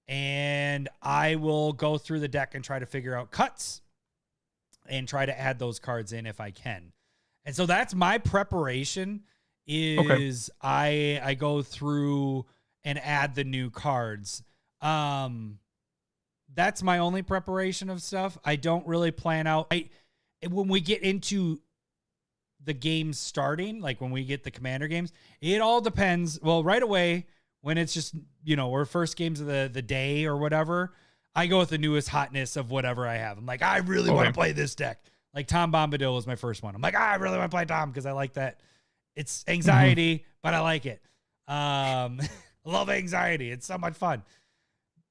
and I will go through the deck and try to figure out cuts and try to add those cards in if I can. And so that's my preparation is I go through and add the new cards. That's my only preparation of stuff. I don't really plan out. When we get into the games starting, like when we get the Commander games, it all depends. Well, right away, when it's just, we're first games of the day or whatever, I go with the newest hotness of whatever I have. I'm like, I really want to play this deck. Like Tom Bombadil was my first one. I'm like, I really want to play Tom because I like that. It's anxiety, but I like it. I love anxiety. It's so much fun.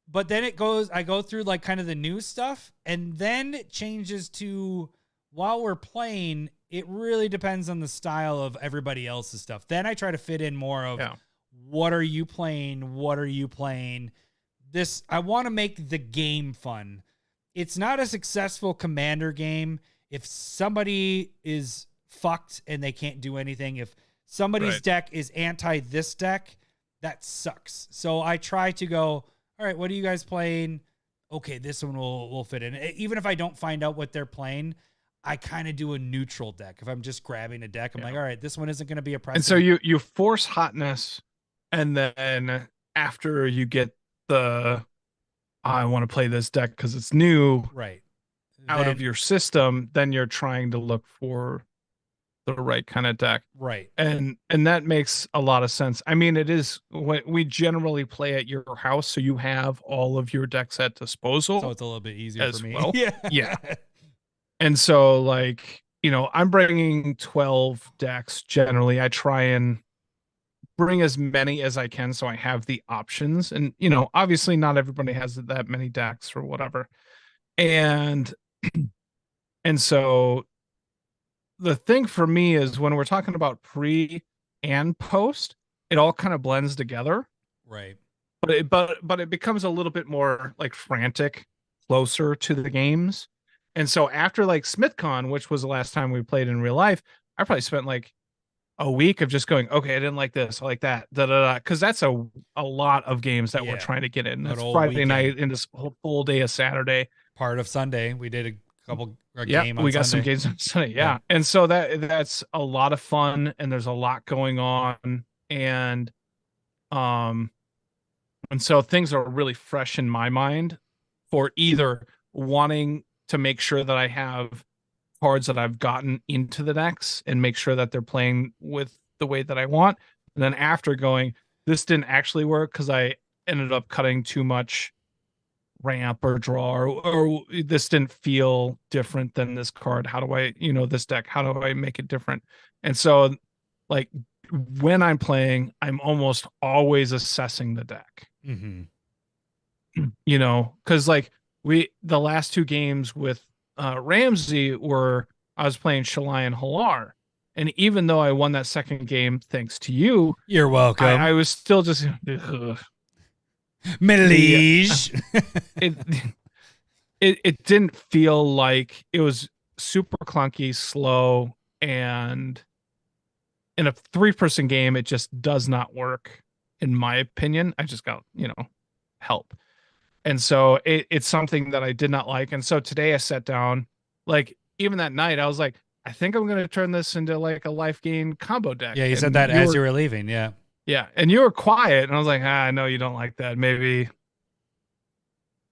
But then I go through like kind of the new stuff, and then it changes to while we're playing, it really depends on the style of everybody else's stuff. Then I try to fit in more of what are you playing? What are you playing? I want to make the game fun. It's not a successful Commander game if somebody is fucked and they can't do anything. If somebody's deck is anti this deck, that sucks. So I try to go, all right, what are you guys playing? Okay, this one will fit in. Even if I don't find out what they're playing, I kind of do a neutral deck. If I'm just grabbing a deck, I'm like, all right, this one isn't going to be a precedent. And so you force hotness, and then after you get I want to play this deck because it's new, out of your system, then you're trying to look for the right kind of deck, and that makes a lot of sense. I mean, it is when we generally play at your house, so you have all of your decks at disposal, so it's a little bit easier for me. Yeah. And so, like, I'm bringing 12 decks generally. I try and bring as many as I can so I have the options. And, obviously not everybody has that many decks or whatever. And so the thing for me is when we're talking about pre and post, it all kind of blends together. Right. But it becomes a little bit more like frantic, closer to the games. And so after like SmithCon, which was the last time we played in real life, I probably spent like a week of just going, okay, I didn't like this, I like that, because that's a lot of games that we're trying to get in. That's Friday night and this whole full day of Saturday. Part of Sunday, we did a couple game on we got Sunday. Some games on Sunday, yeah. And so that's a lot of fun, and there's a lot going on, and so things are really fresh in my mind for either wanting to make sure that I have cards that I've gotten into the decks and make sure that they're playing with the way that I want. And then after going, this didn't actually work because I ended up cutting too much ramp or draw, or this didn't feel different than this card. How do I, this deck, how do I make it different? And so like when I'm playing, I'm almost always assessing the deck, because like the last two games with Ramsey I was playing Shalai and Halar, and even though I won that second game thanks to you, you're welcome, I was still just Middle-East. It didn't feel like it was super clunky, slow, and in a 3-person game it just does not work in my opinion. I just got help. And so it's something that I did not like. And so today I sat down, like even that night, I was like, I think I'm going to turn this into like a life gain combo deck. Yeah, you said that as you were leaving. Yeah. Yeah. And you were quiet. And I was like, I know you don't like that. Maybe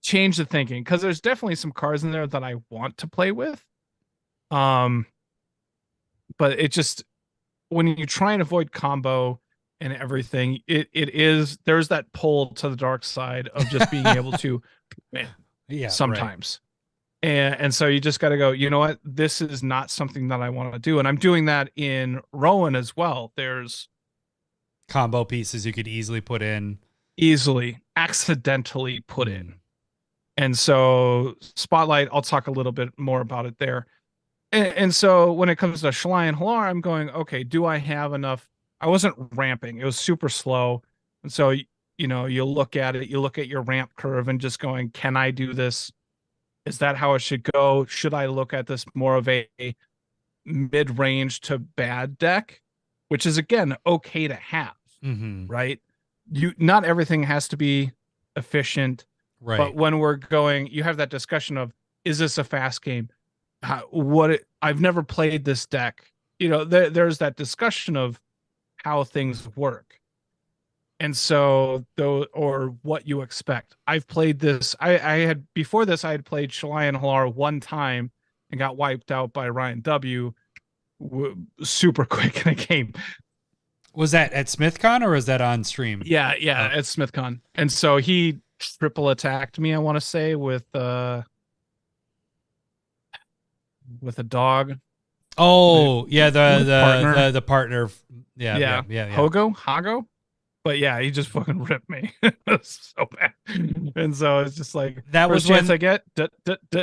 change the thinking. Because there's definitely some cards in there that I want to play with. But it just, when you try and avoid combo and everything, there's that pull to the dark side of just being able to sometimes. And so you just got to go, you know what, this is not something that I want to do. And I'm doing that in Rowan as well. There's combo pieces you could easily accidentally put in. And so Spotlight, I'll talk a little bit more about it there. And so when it comes to Shalai and Halar, I'm going, okay, do I have enough? I wasn't ramping. It was super slow. And so, you look at it, you look at your ramp curve and just going, can I do this? Is that how it should go? Should I look at this more of a mid-range to bad deck, which is, again, okay to have, right? Not everything has to be efficient. Right. But when we're going, you have that discussion of, is this a fast game? I've never played this deck. There's that discussion of how things work. And so or what you expect. I've played this. Before this, I had played Shalai and Halar one time and got wiped out by Ryan W. Super quick in a game. Was that at SmithCon or was that on stream? Yeah, at SmithCon. And so he triple attacked me, I want to say, with a dog. Oh, yeah, the partner. Yeah. Hago. But yeah, he just fucking ripped me. It's so bad. And so it's just like, that was first chance when I get,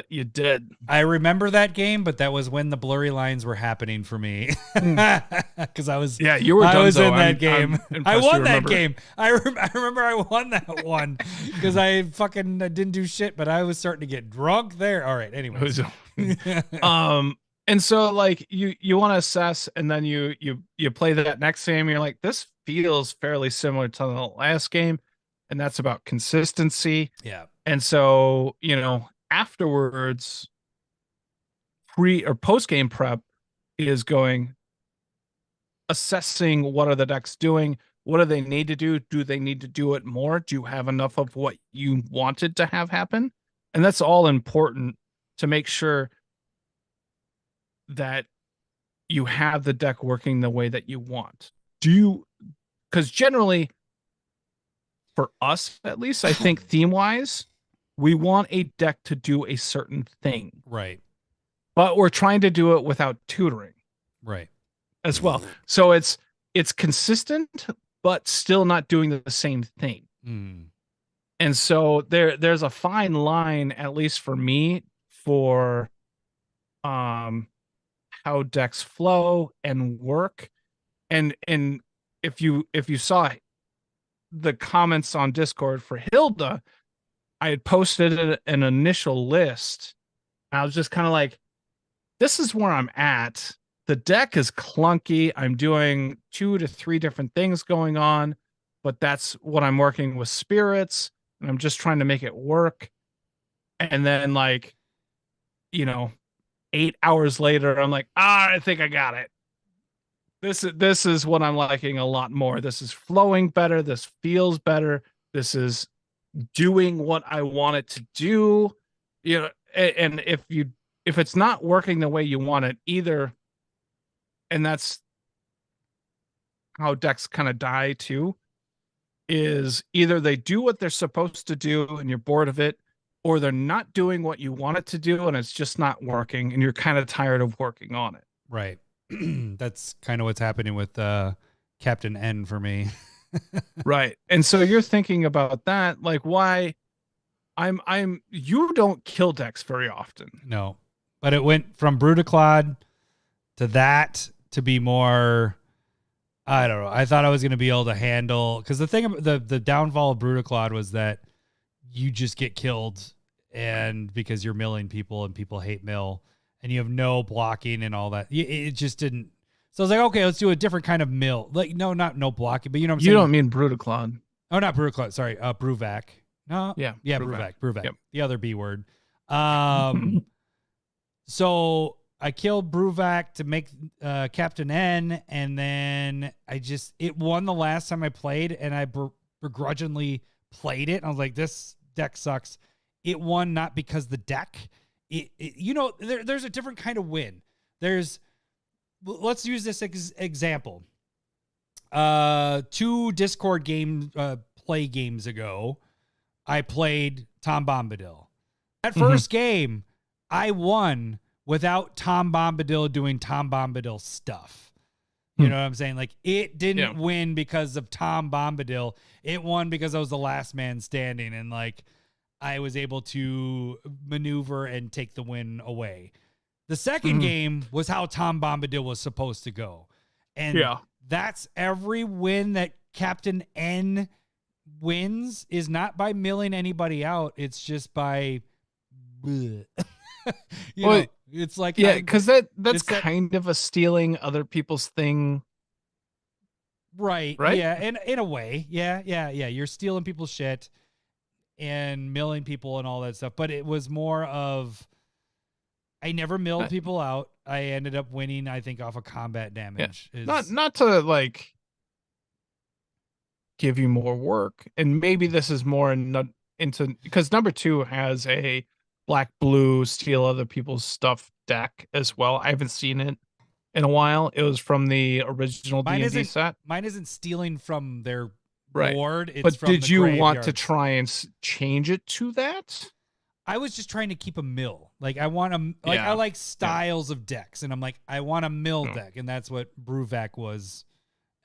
you dead. I remember that game, but that was when the blurry lines were happening for me. Because I was you were I done, was though. in that game. I won that remember. game. I remember I won that one because I fucking didn't do shit, but I was starting to get drunk there. All right, anyways. And so like you want to assess, and then you play that next game. You're like, this feels fairly similar to the last game, and that's about consistency. Yeah. And so, afterwards, pre or post game prep is going assessing what are the decks doing, what do they need to do, do they need to do it more, do you have enough of what you wanted to have happen? And that's all important to make sure that you have the deck working the way that you want. Because generally, for us at least, I think theme wise, we want a deck to do a certain thing. Right. But we're trying to do it without tutoring. Right. As well. So it's consistent, but still not doing the same thing. And so there's a fine line, at least for me, for how decks flow and work. And if you saw the comments on Discord for Hilda, I had posted an initial list. I was just kind of like, this is where I'm at. The deck is clunky. I'm doing 2 to 3 different things going on, but that's what I'm working with spirits, and I'm just trying to make it work. And then 8 hours later, I'm like, I think I got it. This is what I'm liking a lot more. This is flowing better. This feels better. This is doing what I want it to do. And if it's not working the way you want it either, and that's how decks kind of die too, is either they do what they're supposed to do and you're bored of it, or they're not doing what you want it to do and it's just not working and you're kind of tired of working on it. Right. That's kind of what's happening with Captain N for me. Right. And so you're thinking about that, like why you don't kill decks very often. No. But it went from Brutaclad to that to be more, I don't know. I thought I was going to be able to handle, because the thing about the downfall of Brutaclad was that you just get killed, and because you're milling people and people hate mill and you have no blocking and all that. It just didn't. So I was like, okay, let's do a different kind of mill. Like, no, not no blocking, but you know what I'm saying? You don't mean Brutaclad. Oh, not Brutaclad. Sorry. Bruvac. No. Yeah. Bruvac. Yep. The other B word. So I killed Bruvac to make Captain N, and then it won the last time I played, and I begrudgingly played it. I was like, this deck sucks. It won not because the deck, there's a different kind of win. Let's use this example. 2 Discord play games ago, I played Tom Bombadil. That first game, I won without Tom Bombadil doing Tom Bombadil stuff. You know what I'm saying? Like, it didn't win because of Tom Bombadil. It won because I was the last man standing, and I was able to maneuver and take the win away. The second game was how Tom Bombadil was supposed to go. And that's every win that Captain N wins is not by milling anybody out. It's just by... it's like... Yeah, because that's kind of a stealing other people's thing. Right? Yeah, and in a way. Yeah. You're stealing people's shit and milling people and all that stuff. But it was more of... I never milled people out. I ended up winning, I think, off of combat damage. Yeah. Not to give you more work, and maybe this is more into because number 2 has a black-blue steal other people's stuff deck as well. I haven't seen it in a while. It was from the original D&D set. Mine isn't stealing from their board. It's but from did the you graveyard. want to try and change it to that? I was just trying to keep a mill. Like, I want to, I like styles of decks, and I'm like, I want a mill deck, and that's what Bruvac was.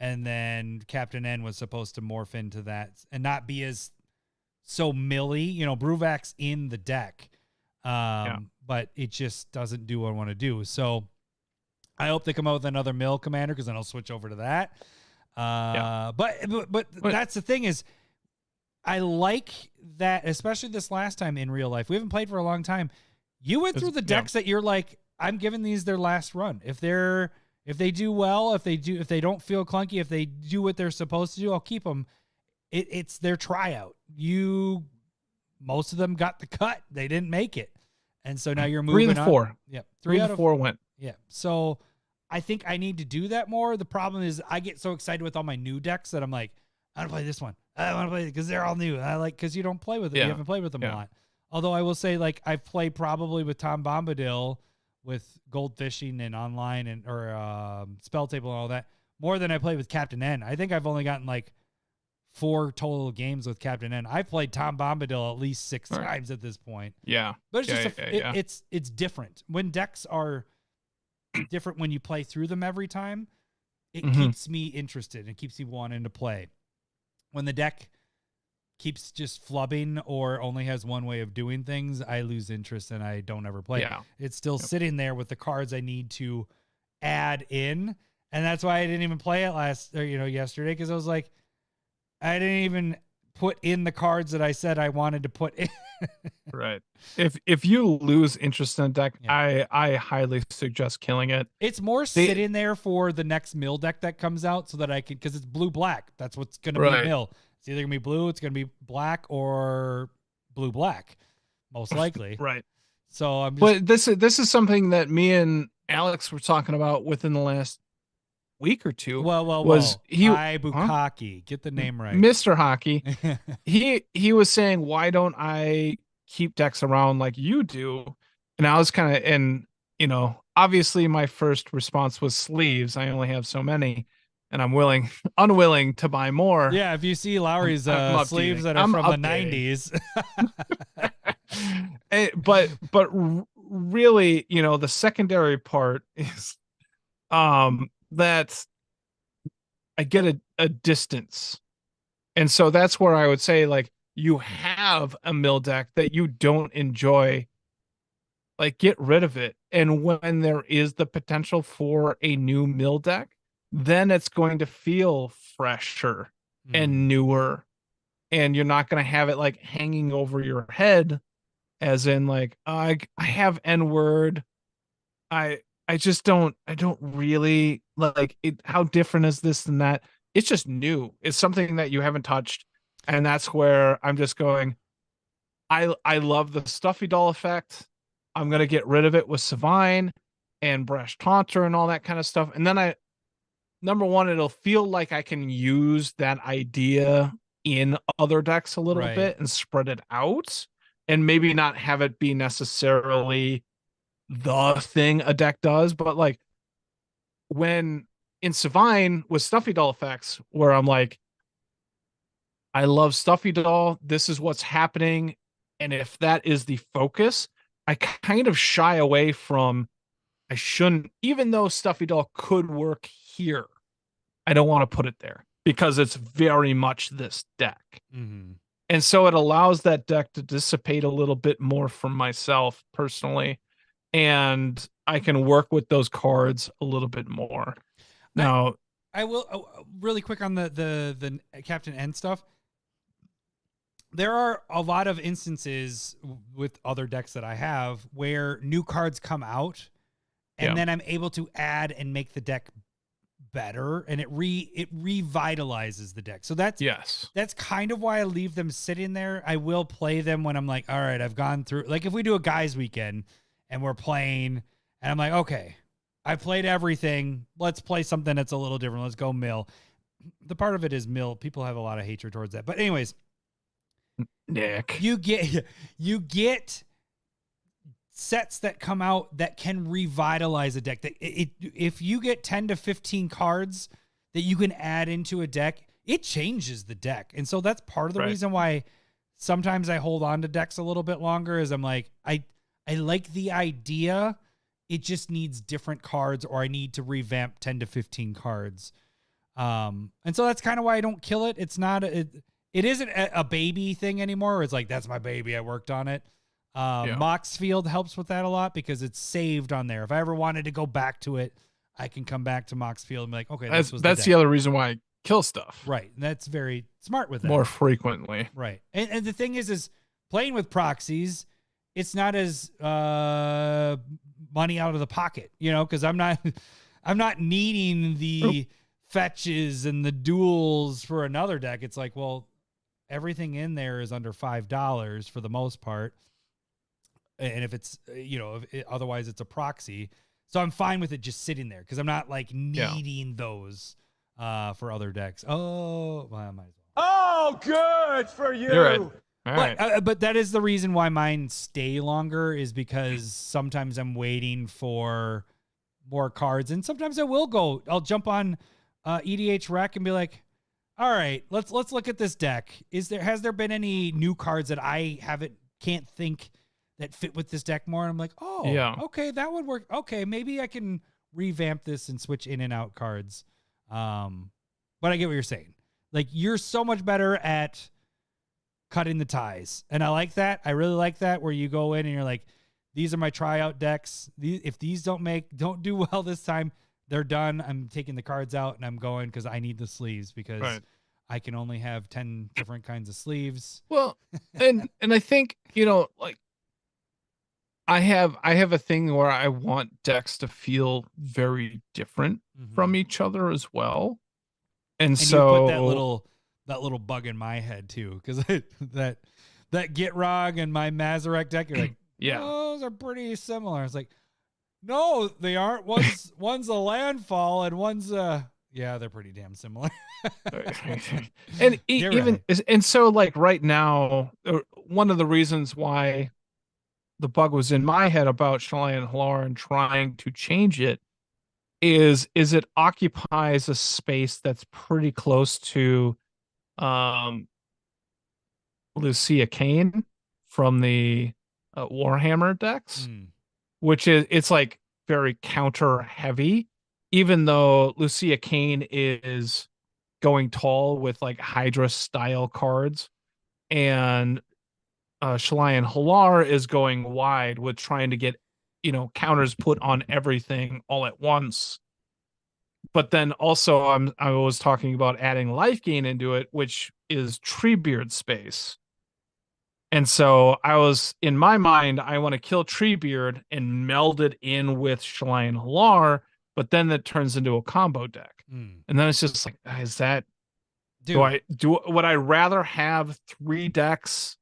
and then Captain N was supposed to morph into that and not be as so milly. You know, Bruvac's in the deck, but it just doesn't do what I want to do. So I hope they come out with another mill commander, because then I'll switch over to that. But that's the thing is, I like that, especially this last time in real life. We haven't played for a long time. You went through the decks that you're like, I'm giving these their last run. If they do well, if they don't feel clunky, if they do what they're supposed to do, I'll keep them. It's their tryout. Most of them got the cut. They didn't make it. And so now you're moving 3 and 4. Yep. 3 out of 4 went. Yeah. So I think I need to do that more. The problem is I get so excited with all my new decks that I'm like, I want to play this one. I want to play it because they're all new. Because you don't play with them. You haven't played with them a lot. Although I will say, like, I've played probably with Tom Bombadil with Goldfishing and online or Spell Table and all that more than I played with Captain N. I think I've only gotten like 4 total games with Captain N. I've played Tom Bombadil at least 6 times at this point. Yeah. But it's just it's different. When decks are different when you play through them every time, it keeps me interested and keeps me wanting to play. When the deck keeps just flubbing or only has one way of doing things, I lose interest and I don't ever play. Yeah. It's still sitting there with the cards I need to add in. And that's why I didn't even play it yesterday, because I was like, I didn't even put in the cards that I said I wanted to put in. Right. If you lose interest in a deck, I highly suggest killing it. It's more sitting there for the next mill deck that comes out, so that I can, because it's blue-black. That's what's going to be mill. It's either going to be blue, it's going to be black, or blue-black, most likely. Right. So I'm just... But this is something that me and Alex were talking about within the last week or two. Bukaki. Get the name right. Mr. Hockey. He was saying, why don't I keep decks around like you do? And I was kind of, and obviously my first response was sleeves. I only have so many, and I'm unwilling to buy more. Yeah, if you see Lowry's sleeves that are from the 90s. but really, the secondary part is that I get a distance. And so that's where I would say, like, you have a mill deck that you don't enjoy, like, get rid of it. And when there is the potential for a new mill deck, then it's going to feel fresher and newer. And you're not going to have it like hanging over your head, as in like, I have N-word. I don't really like it. How different is this and that? It's just new. It's something that you haven't touched. And that's where I'm just going, I love the stuffy doll effect. I'm going to get rid of it with Savant and Brash Taunter and all that kind of stuff. And then number one, it'll feel like I can use that idea in other decks a little bit and spread it out, and maybe not have it be necessarily the thing a deck does. But like when in Savant with stuffy doll effects, where I'm like, I love stuffy doll, this is what's happening. And if that is the focus, I kind of shy away from, I shouldn't, even though stuffy doll could work here, I don't want to put it there because it's very much this deck. And so it allows that deck to dissipate a little bit more for myself personally, and I can work with those cards a little bit more. Now, I will really quick on the Captain N stuff. There are a lot of instances with other decks that I have where new cards come out, and then I'm able to add and make the deck better, and it revitalizes the deck. So that's kind of why I leave them sitting there. I will play them when I'm like, all right, I've gone through, like if we do a guys weekend and we're playing and I'm like, okay, I played everything. Let's play something that's a little different. Let's go mill. The part of it is mill. People have a lot of hatred towards that. But anyways, Nick, you get sets that come out that can revitalize a deck. That if you get 10 to 15 cards that you can add into a deck, it changes the deck. And so that's part of the reason why sometimes I hold on to decks a little bit longer, is I'm like, I like the idea. It just needs different cards, or I need to revamp 10 to 15 cards. And so that's kind of why I don't kill it. It's not it isn't a baby thing anymore. It's like, that's my baby, I worked on it. Moxfield helps with that a lot because it's saved on there. If I ever wanted to go back to it, I can come back to Moxfield and be like, okay, that's the other reason why I kill stuff. Right. And that's very smart with that. More frequently. Right. And the thing is playing with proxies, it's not as money out of the pocket, because I'm not needing the fetches and the duels for another deck. It's like, well, everything in there is under $5 for the most part. And if it's, otherwise it's a proxy. So I'm fine with it just sitting there because I'm not like needing those for other decks. Oh, well, I might as well. Oh, good for you. You're right. All right. But that is the reason why mine stay longer, is because sometimes I'm waiting for more cards, and sometimes I'll jump on EDH Rec and be like, all right, let's look at this deck. Has there been any new cards that I can't think that fit with this deck more? And I'm like, oh, yeah, okay, that would work. Okay, maybe I can revamp this and switch in and out cards. But I get what you're saying. Like, you're so much better at cutting the ties, and I like that. I really like that, where you go in and you're like, these are my tryout decks. If these don't do well this time, they're done. I'm taking the cards out and I'm going because I need the sleeves, because I can only have 10 different kinds of sleeves. Well, and I think, like, I have a thing where I want decks to feel very different from each other as well. And so you put that little bug in my head too, because that Gitrog and my Mazarek deck, you're like, those are pretty similar. It's like, no, they aren't. One's a landfall and one's they're pretty damn similar. And so, like, right now, one of the reasons why the bug was in my head about Shalai Halar and trying to change it is it occupies a space that's pretty close to Lucia Kane from the Warhammer decks, which it's like very counter heavy, even though Lucia Kane is going tall with like Hydra style cards, and Shalai Halar is going wide with trying to get, counters put on everything all at once. But then also I was talking about adding life gain into it, which is Treebeard space. And so in my mind, I want to kill Treebeard and meld it in with Shalai Halar, but then that turns into a combo deck. And then it's just like, is that, would I rather have 3 decks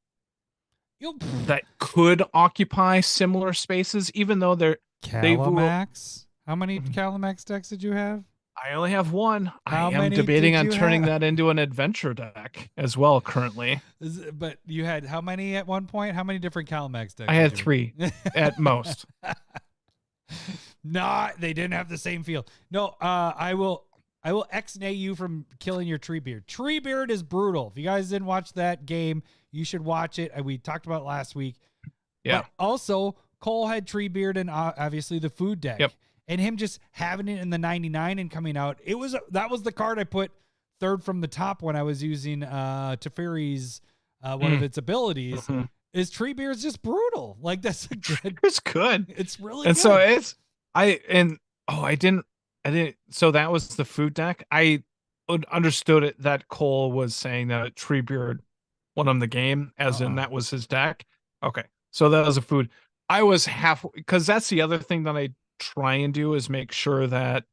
that could occupy similar spaces, even though they're Calamax? How many Calamax decks did you have? I only have one. I am debating on turning that into an adventure deck as well currently. But you had how many at one point? How many different Calamax decks? I had 3 at most. They didn't have the same feel. No, I will ex-nay you from killing your Treebeard. Treebeard is brutal. If you guys didn't watch that game, you should watch it. We talked about it last week. Yeah. But also, Cole had Treebeard and obviously the food deck. Yep. And him just having it in the 99 and coming out, that was the card I put third from the top when I was using Teferi's one of its abilities. Is Treebeard's just brutal. Like, that's a good. It's good. It's really and good. So I didn't. So that was the food deck. I understood it that Cole was saying that Treebeard won him the game, as in that was his deck. Okay, so that was a food. I was because that's the other thing that I try and do is make sure that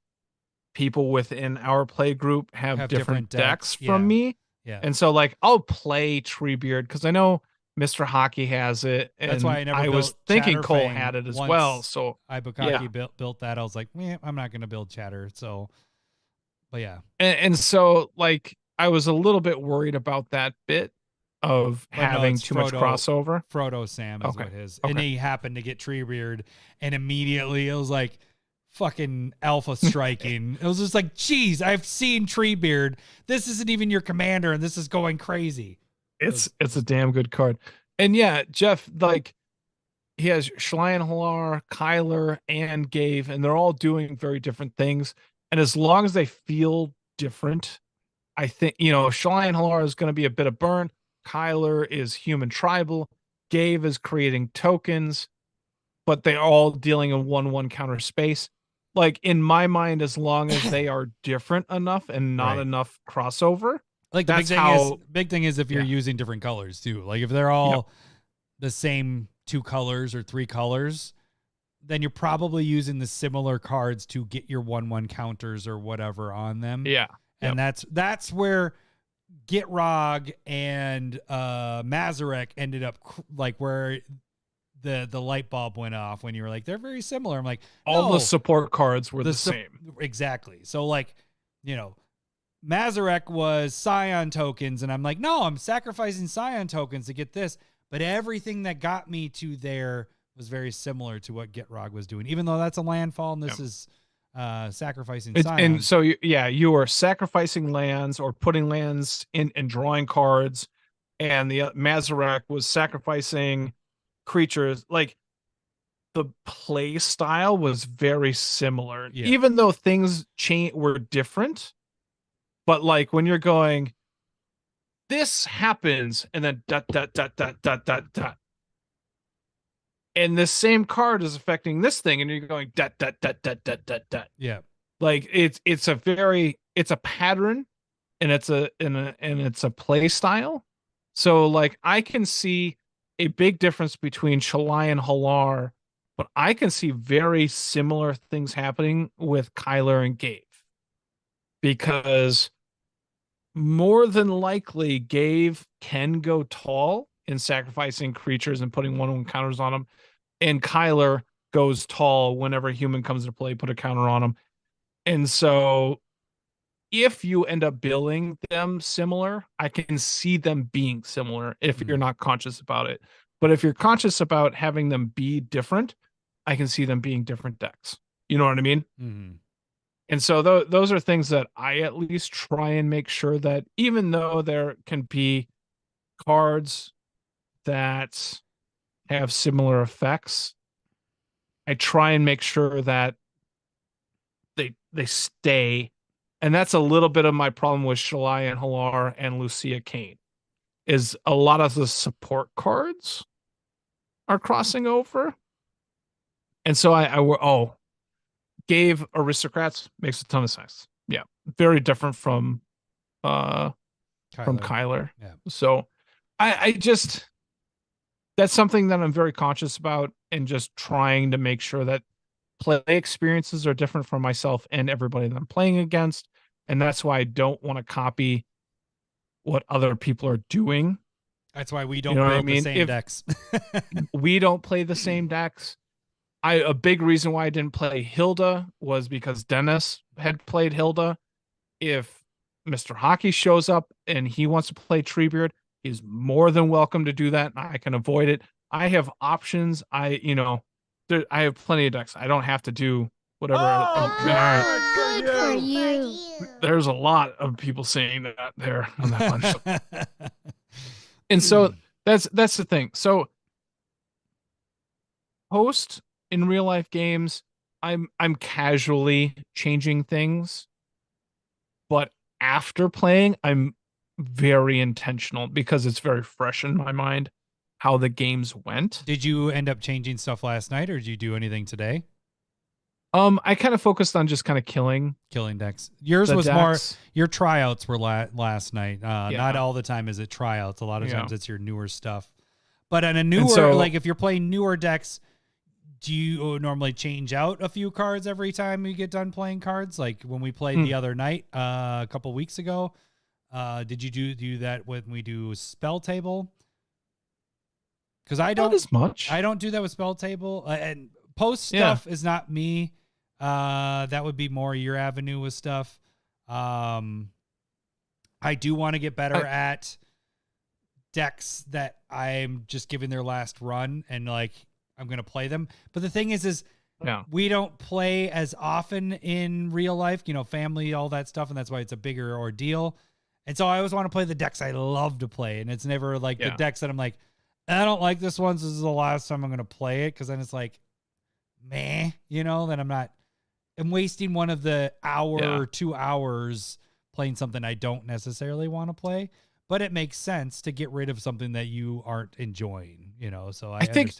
people within our play group have different decks from me. Yeah. And so, like, I'll play Treebeard because I know Mr. Hockey has it. And that's why I was thinking Cole had it as well. So Ibukaki built that. I was like, I'm not going to build Chatter. So, but yeah. And so, like, I was a little bit worried about that bit of having too much crossover. Frodo Sam is what his. And he happened to get Treebeard, and immediately it was like fucking alpha striking. It was just like, geez, I've seen Treebeard. This isn't even your commander, and this is going crazy. It's a damn good card. And yeah, Jeff, like, he has Shalai Halar, Kyler, and Gave, and they're all doing very different things. And as long as they feel different. I think, Shalai and Halara is going to be a bit of burn. Kyler is human tribal. Gabe is creating tokens, but they're all dealing in 1/1 counter space. Like, in my mind, as long as they are different enough and not enough crossover. Like, the big thing is if you're using different colors too. Like, if they're all the same 2 colors or 3 colors, then you're probably using the similar cards to get your 1/1 counters or whatever on them. Yeah. And that's where Gitrog and Mazarek ended up like where the light bulb went off when you were like, they're very similar. I'm like, all the support cards were the same. Exactly. So, like, Mazarek was Scion tokens, and I'm like, no, I'm sacrificing Scion tokens to get this. But everything that got me to there was very similar to what Gitrog was doing, even though that's a landfall and this is sacrificing Scion. And so, you are sacrificing lands or putting lands in and drawing cards, and the Mazarek was sacrificing creatures. Like, the play style was very similar, even though things were different. But like, when you're going, this happens, and then ... and this same card is affecting this thing, and you're going ... Yeah. Like, it's a pattern, and it's a play style. So, like, I can see a big difference between Shalai and Halar, but I can see very similar things happening with Kyler and Gabe, because more than likely Gabe can go tall in sacrificing creatures and putting 1/1 counters on them, and Kyler goes tall whenever a human comes to play, put a counter on them. And so if you end up building them similar, I can see them being similar if you're not conscious about it. But if you're conscious about having them be different, I can see them being different decks. You know what I mean? Mm-hmm. And so those are things that I at least try and make sure that, even though there can be cards that have similar effects, I try and make sure that they stay. And that's a little bit of my problem with Shalai and Halar and Lucia Kane, is a lot of the support cards are crossing over. And so gave Aristocrats makes a ton of sense. Yeah. Very different from Kyler. Yeah. So I just, that's something that I'm very conscious about, and just trying to make sure that play experiences are different for myself and everybody that I'm playing against. And that's why I don't want to copy what other people are doing. That's why we don't play the same decks. We don't play the same decks. A big reason why I didn't play Hilda was because Dennis had played Hilda. If Mr. Hockey shows up and he wants to play Treebeard, he's more than welcome to do that, and I can avoid it. I have options. I have plenty of decks. I don't have to do whatever. Good for you. There's a lot of people saying that there on that bunch. And so that's the thing. So post in real life games, I'm casually changing things, but after playing, I'm very intentional, because it's very fresh in my mind how the games went. Did you end up changing stuff last night, or did you do anything today? I kind of focused on just kind of killing decks. Yours was more, your tryouts were last night. Not all the time is it tryouts. A lot of times it's your newer stuff. But on a newer, like if you're playing newer decks, do you normally change out a few cards every time you get done playing cards? Like when we played the other night, a couple weeks ago, did you do that when we do spell table? Because I don't, not as much. I don't do that with spell table, and post stuff is not me. That would be more your avenue with stuff. I do want to get better at decks that I'm just giving their last run, and like I'm gonna play them. But the thing is we don't play as often in real life, family, all that stuff, and that's why it's a bigger ordeal. And so I always want to play the decks I love to play, and it's never like the decks that I'm like, I don't like this one, so this is the last time I'm gonna play it, because then it's like, meh, then I'm wasting one of the hour or 2 hours playing something I don't necessarily want to play, but it makes sense to get rid of something that you aren't enjoying, so I think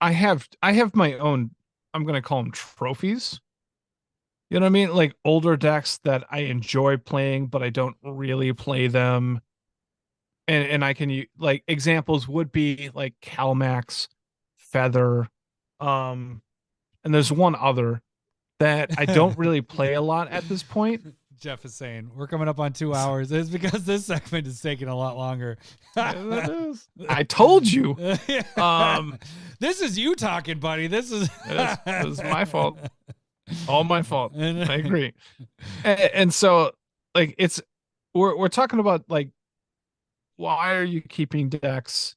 I have my own, I'm going to call them trophies. You know what I mean? Like older decks that I enjoy playing, but I don't really play them. And I can like examples would be like Calmax, Feather, and there's one other that I don't really play a lot at this point. Jeff is saying we're coming up on 2 hours. It's because this segment is taking a lot longer. I told you. This is you talking, buddy. This is my fault. All my fault. I agree. And so like we're talking about like, why are you keeping decks?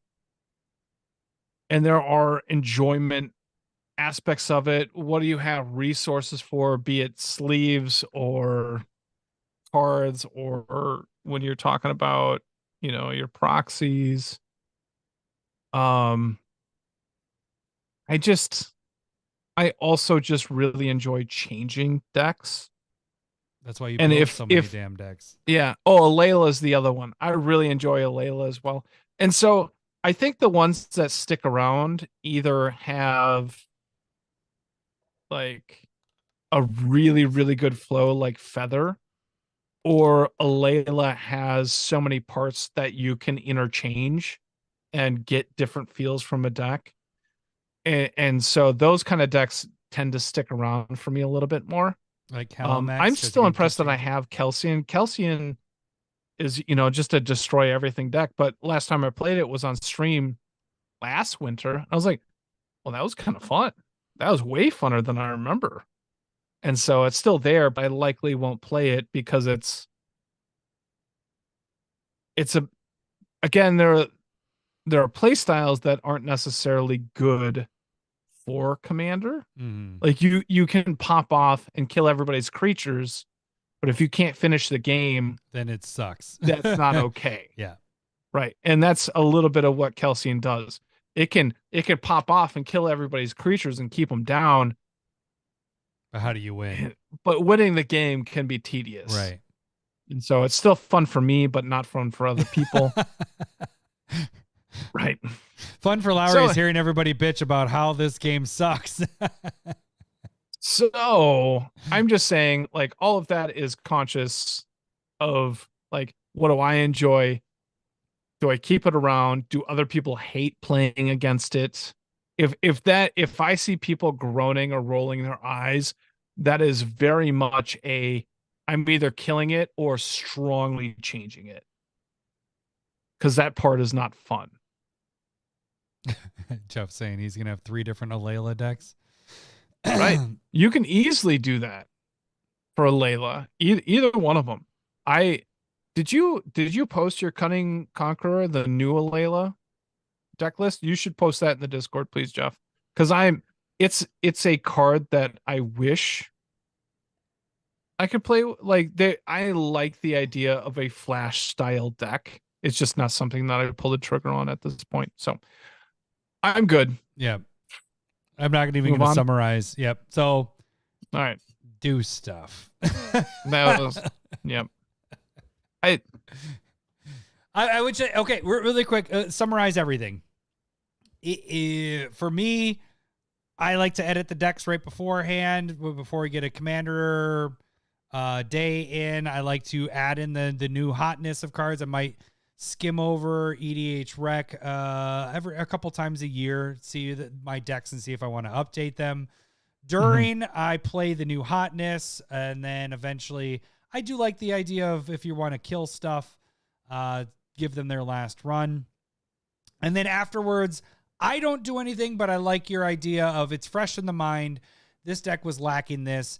And there are enjoyment aspects of it. What do you have resources for, be it sleeves or cards, or when you're talking about, your proxies? I also just really enjoy changing decks. That's why you build so many damn decks. Yeah. Oh, Alayla is the other one. I really enjoy Alayla as well. And so I think the ones that stick around either have like a really, really good flow like Feather, or Alayla has so many parts that you can interchange and get different feels from a deck. And so those kind of decks tend to stick around for me a little bit more. Like Calamax, I'm still impressed that I have Kelsien. Kelsien is, just a destroy everything deck. But last time I played it was on stream last winter. I was like, well, that was kind of fun. That was way funner than I remember. And so it's still there, but I likely won't play it because again, there are play styles that aren't necessarily good for Commander. Like you can pop off and kill everybody's creatures, but if you can't finish the game, then it sucks. That's not okay. Yeah. Right. And that's a little bit of what Kelsien does. It can pop off and kill everybody's creatures and keep them down. But how do you win? But winning the game can be tedious. Right. And so it's still fun for me, but not fun for other people. Right. Fun for Lowry is hearing everybody bitch about how this game sucks. So I'm just saying, like, all of that is conscious of, like, what do I enjoy? Do I keep it around? Do other people hate playing against it? If I see people groaning or rolling their eyes, that is very much I'm either killing it or strongly changing it. Because that part is not fun. Jeff saying he's gonna have 3 different Alayla decks. Right. You can easily do that for Alayla. Either one of them. Did you post your Cunning Conqueror, the new Alayla deck list? You should post that in the Discord, please, Jeff. Because it's a card that I wish I could play. Like, I like the idea of a flash style deck. It's just not something that I would pull the trigger on at this point. So I'm good. Yeah. I'm not even going to summarize. Yep. So, all right. Do stuff. Yep. I would say, okay, really quick, summarize everything. For me, I like to edit the decks right beforehand, before we get a commander day in. I like to add in the new hotness of cards. I might skim over EDH Rec a couple times a year, see my decks and see if I want to update them. During, I play the new hotness, and then eventually I do like the idea of, if you want to kill stuff, give them their last run. And then afterwards, I don't do anything, but I like your idea of, it's fresh in the mind. This deck was lacking this.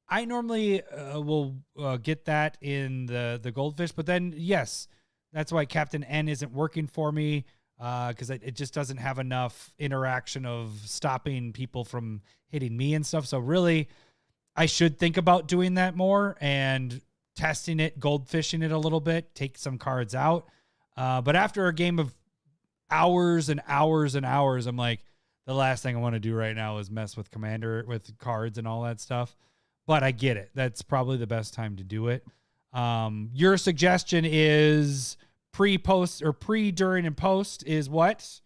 I normally will get that in the Goldfish, but then, yes, that's why Captain N isn't working for me, because it just doesn't have enough interaction of stopping people from hitting me and stuff. So really, I should think about doing that more and testing it, goldfishing it a little bit, take some cards out. But after a game of hours and hours and hours, I'm like, the last thing I want to do right now is mess with Commander, with cards and all that stuff. But I get it. That's probably the best time to do it. Your suggestion is pre, post, or pre, during, and post is what?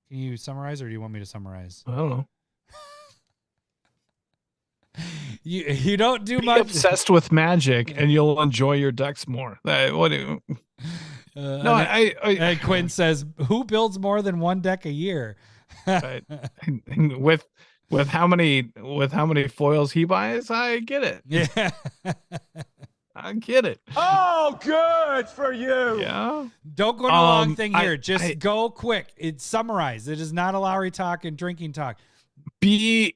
Can you summarize, or do you want me to summarize? I don't know. You don't do Be much. obsessed with Magic, and you'll enjoy your decks more. No, and Quinn says, "Who builds more than one deck a year?" Right. with how many foils he buys, I get it. Yeah. I get it. Oh, good for you. Yeah. Don't go on a long thing here. Just go quick. It's summarized. It is not a Lowry talk and drinking talk. Be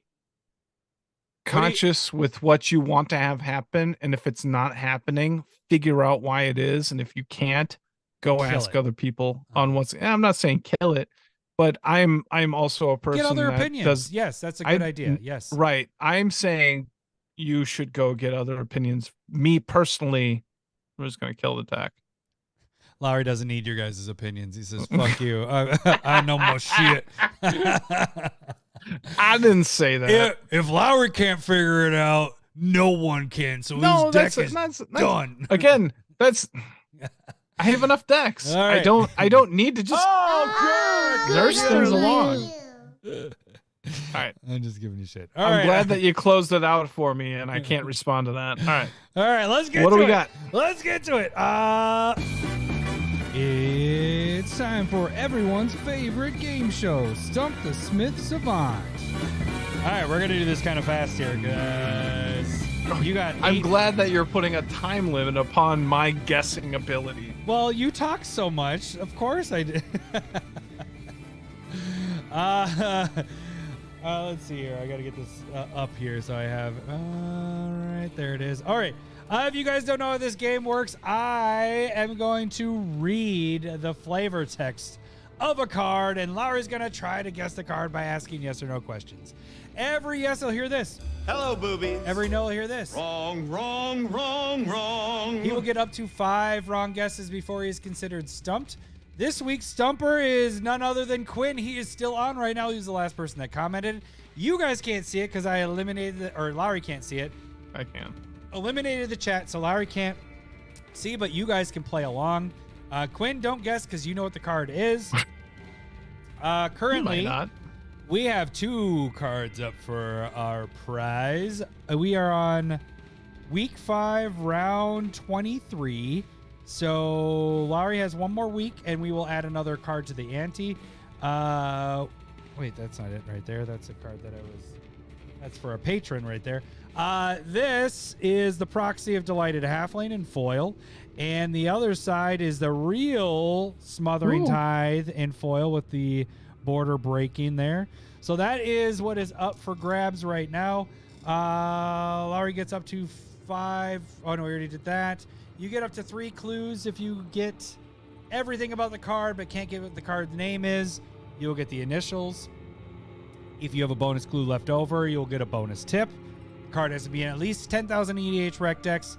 conscious with what you want to have happen, and if it's not happening, figure out why it is. And if you can't, go ask other people on what's. I'm not saying kill it, but I'm also a person get other that opinions. Yes, that's a good idea. Yes, right. I'm saying you should go get other opinions. Me personally, I'm just going to kill the deck. Lowry doesn't need your guys' opinions. He says, "Fuck you. I know more shit." I didn't say that. If Lowry can't figure it out, no one can. So his deck is done. Again, I have enough decks. Right. I don't need to just nurse things along. All right. I'm just giving you shit. I'm glad that you closed it out for me, and I can't respond to that. All right. All right, let's get what to do it. we got? Let's get to it. It's time for everyone's favorite game show, Stump the Smith Savant. All right, we're going to do this kind of fast here because you got I'm glad that you're putting a time limit upon my guessing ability. Well, you talk so much. Of course I did. Let's see here. I got to get this up here. So I have, all right, there it is. All right. If you guys don't know how this game works, I am going to read the flavor text of a card, and Lowry's going to try to guess the card by asking yes or no questions. Every yes, he'll hear this. Hello, boobies. Every no, he'll hear this. Wrong, wrong, wrong, wrong. He will get up to 5 wrong guesses before he is considered stumped. This week's stumper is none other than Quinn. He is still on right now. He was the last person that commented. You guys can't see it because I eliminated it, or Lowry can't see it. I can. Eliminated the chat, so Lowry can't see, but you guys can play along. Quinn, don't guess because you know what the card is. Currently, we have 2 cards up for our prize. We are on week 5, round 23. So Lowry has 1 more week, and we will add another card to the ante. Wait, that's not it right there. That's a card that that's for a patron right there. This is the Proxy of Delighted Halfling in foil, and the other side is the real Smothering Tithe in foil with the border breaking there. So that is what is up for grabs right now. Lowry gets up to 5. Oh, no, we already did that. You get up to 3 clues if you get everything about the card but can't get what the card's name is. You'll get the initials. If you have a bonus clue left over, you'll get a bonus tip. The card has to be in at least 10,000 EDH rec decks.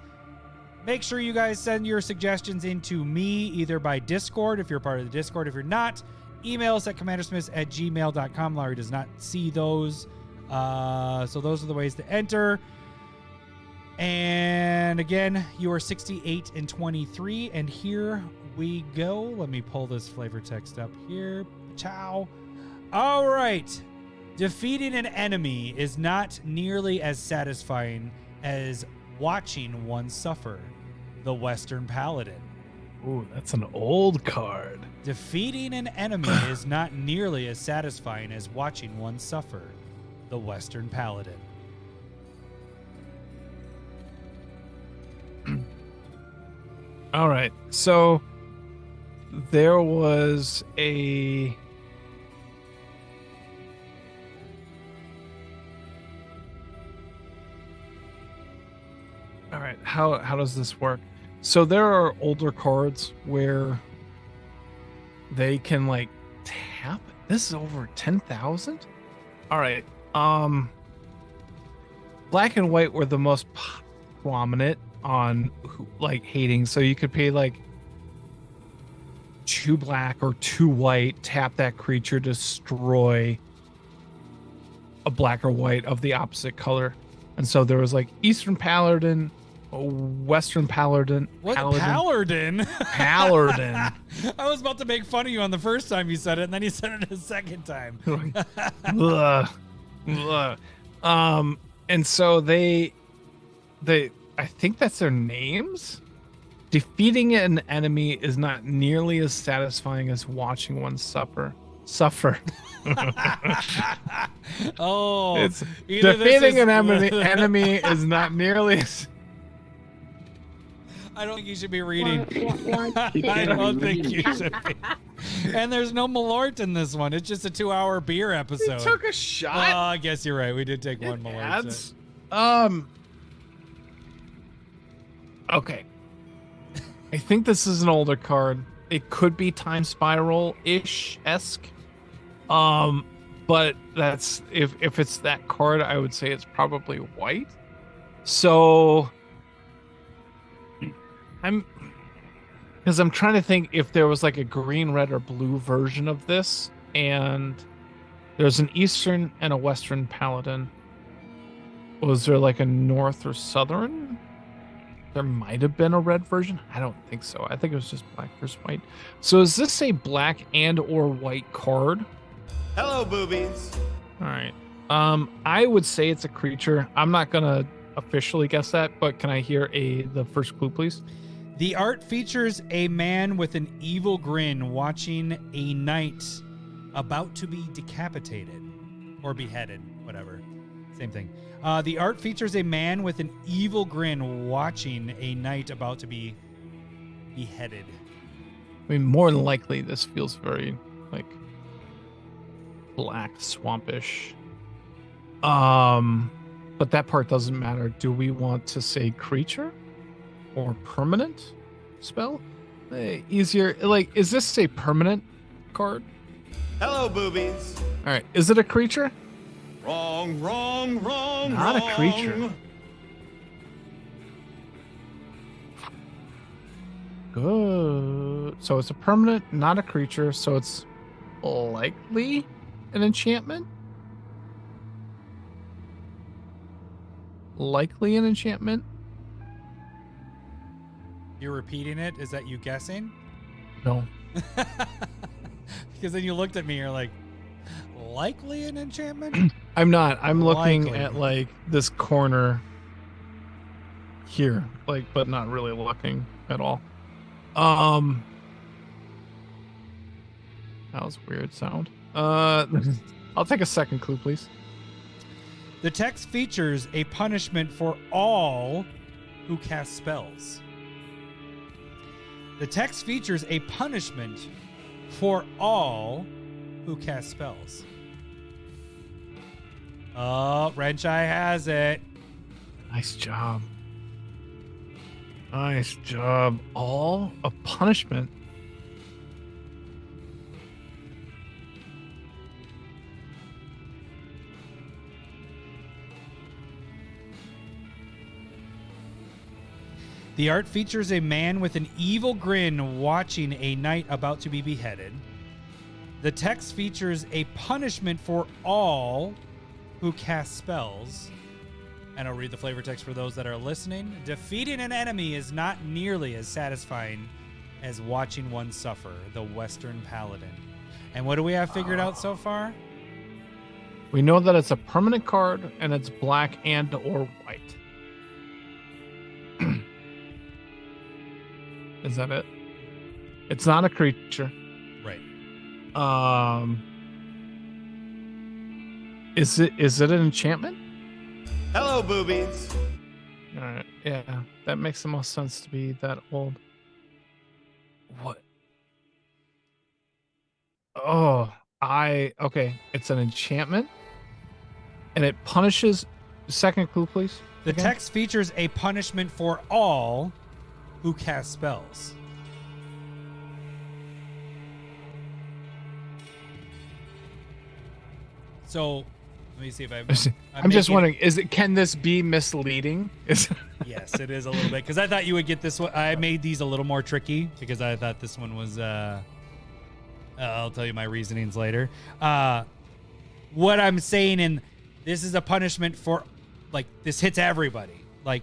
Make sure you guys send your suggestions into me, either by Discord, if you're part of the Discord. If you're not, email us at commandersmiths@gmail.com. Lowry does not see those. So those are the ways to enter. And again, you are 68 and 23. And here we go. Let me pull this flavor text up here. Ciao. All right. Defeating an enemy is not nearly as satisfying as watching one suffer. The Western Paladin. Ooh, that's an old card. Defeating an enemy is not nearly as satisfying as watching one suffer. The Western Paladin. All right. So there was a All right, how does this work? So there are older cards where they can like tap. This is over 10,000? All right. Black and white were the most prominent on like hating. So you could pay like 2 black or 2 white, tap that creature, destroy a black or white of the opposite color. And so there was like Eastern Paladin, a Western Paladin. What? Paladin? Paladin? Paladin. I was about to make fun of you on the first time you said it, and then you said it a second time. Ugh. Ugh. And so they, I think that's their names. Defeating an enemy is not nearly as satisfying as watching one suffer. Oh, it's defeating an enemy is not nearly as. I don't think you should be reading. I don't think you should be. And there's no Malort in this one. It's just a 2-hour beer episode. We took a shot. I guess you're right. We did take one Malort. Okay. I think this is an older card. It could be Time Spiral-ish-esque. But that's if it's that card, I would say it's probably white. So I'm trying to think if there was like a green, red, or blue version of this, and there's an Eastern and a Western Paladin. Was there like a North or Southern? There might have been a red version. I don't think so. I think it was just black versus white. So is this a black and or white card? Hello, boobies. All right. I would say it's a creature. I'm not gonna officially guess that, but can I hear the first clue, please? The art features a man with an evil grin watching a knight about to be decapitated or beheaded, whatever. Same thing. The art features a man with an evil grin watching a knight about to be beheaded. I mean, more than likely, this feels very like black swampish. But that part doesn't matter. Do we want to say creature or permanent spell? Easier. Like, is this a permanent card? Hello, boobies. All right. Is it a creature? Wrong. Not a creature. Good. So it's a permanent, not a creature. So it's likely an enchantment. Likely an enchantment. You're repeating it? Is that you guessing? No. Because then you looked at me, you're like, likely an enchantment? I'm not. I'm looking Likely. at like this corner here, like, but not really looking at all. That was a weird sound. I'll take a second clue, please. The text features a punishment for all who cast spells. The text features a punishment for all who cast spells. Oh, Renchai has it. Nice job. Nice job. All a punishment. The art features a man with an evil grin watching a knight about to be beheaded. The text features a punishment for all who cast spells. And I'll read the flavor text for those that are listening. Defeating an enemy is not nearly as satisfying as watching one suffer, the Western Paladin. And what do we have figured out so far? We know that it's a permanent card and it's black and or white. Is that it? It's not a creature. Right. Is it an enchantment? Hello, boobies. All right. Yeah, that makes the most sense to be that old. What? Oh, okay. It's an enchantment, and it punishes. Second clue, please. The text features a punishment for all who cast spells. So, let me see if I'm just wondering, can this be misleading? Yes, it is a little bit, because I thought you would get this one. I made these a little more tricky because I thought this one was I'll tell you my reasonings later. What I'm saying, and this is a punishment for, like, this hits everybody. Like,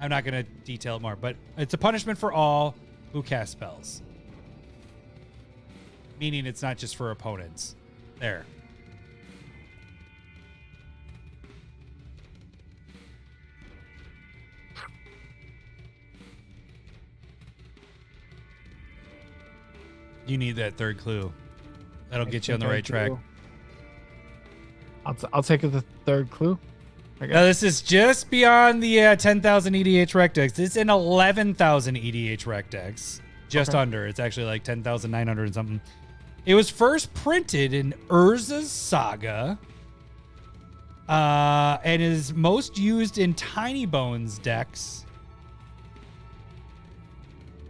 I'm not going to detail it more, but it's a punishment for all who cast spells. Meaning it's not just for opponents. There. You need that third clue. That'll get you on the right track. I'll take the third clue. Now, this is just beyond the 10,000 EDH rec decks. It's an 11,000 EDH rec decks. Just under. It's actually like 10,900 and something. It was first printed in Urza's Saga. And is most used in Tiny Bones decks.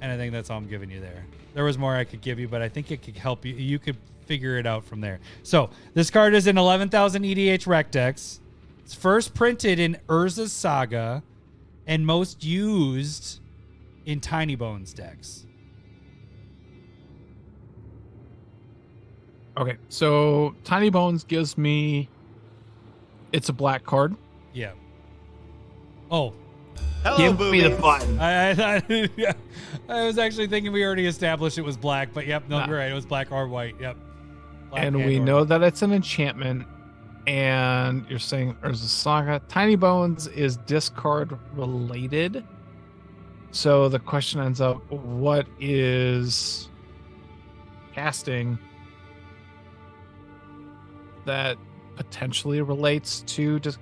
And I think that's all I'm giving you there. There was more I could give you, but I think it could help you. You could figure it out from there. So this card is in 11,000 EDH rec decks. It's first printed in Urza's Saga and most used in Tiny Bones decks. Okay, so Tiny Bones gives me... It's a black card. Yeah. Oh. Hello, Give boobies. me the button. I was actually thinking we already established it was black, but yep, no, Nah. you're right. It was black or white. Yep. Black And we know that it's an enchantment. And you're saying there's a saga. Tiny Bones is discard related. So the question ends up, what is casting that potentially relates to just...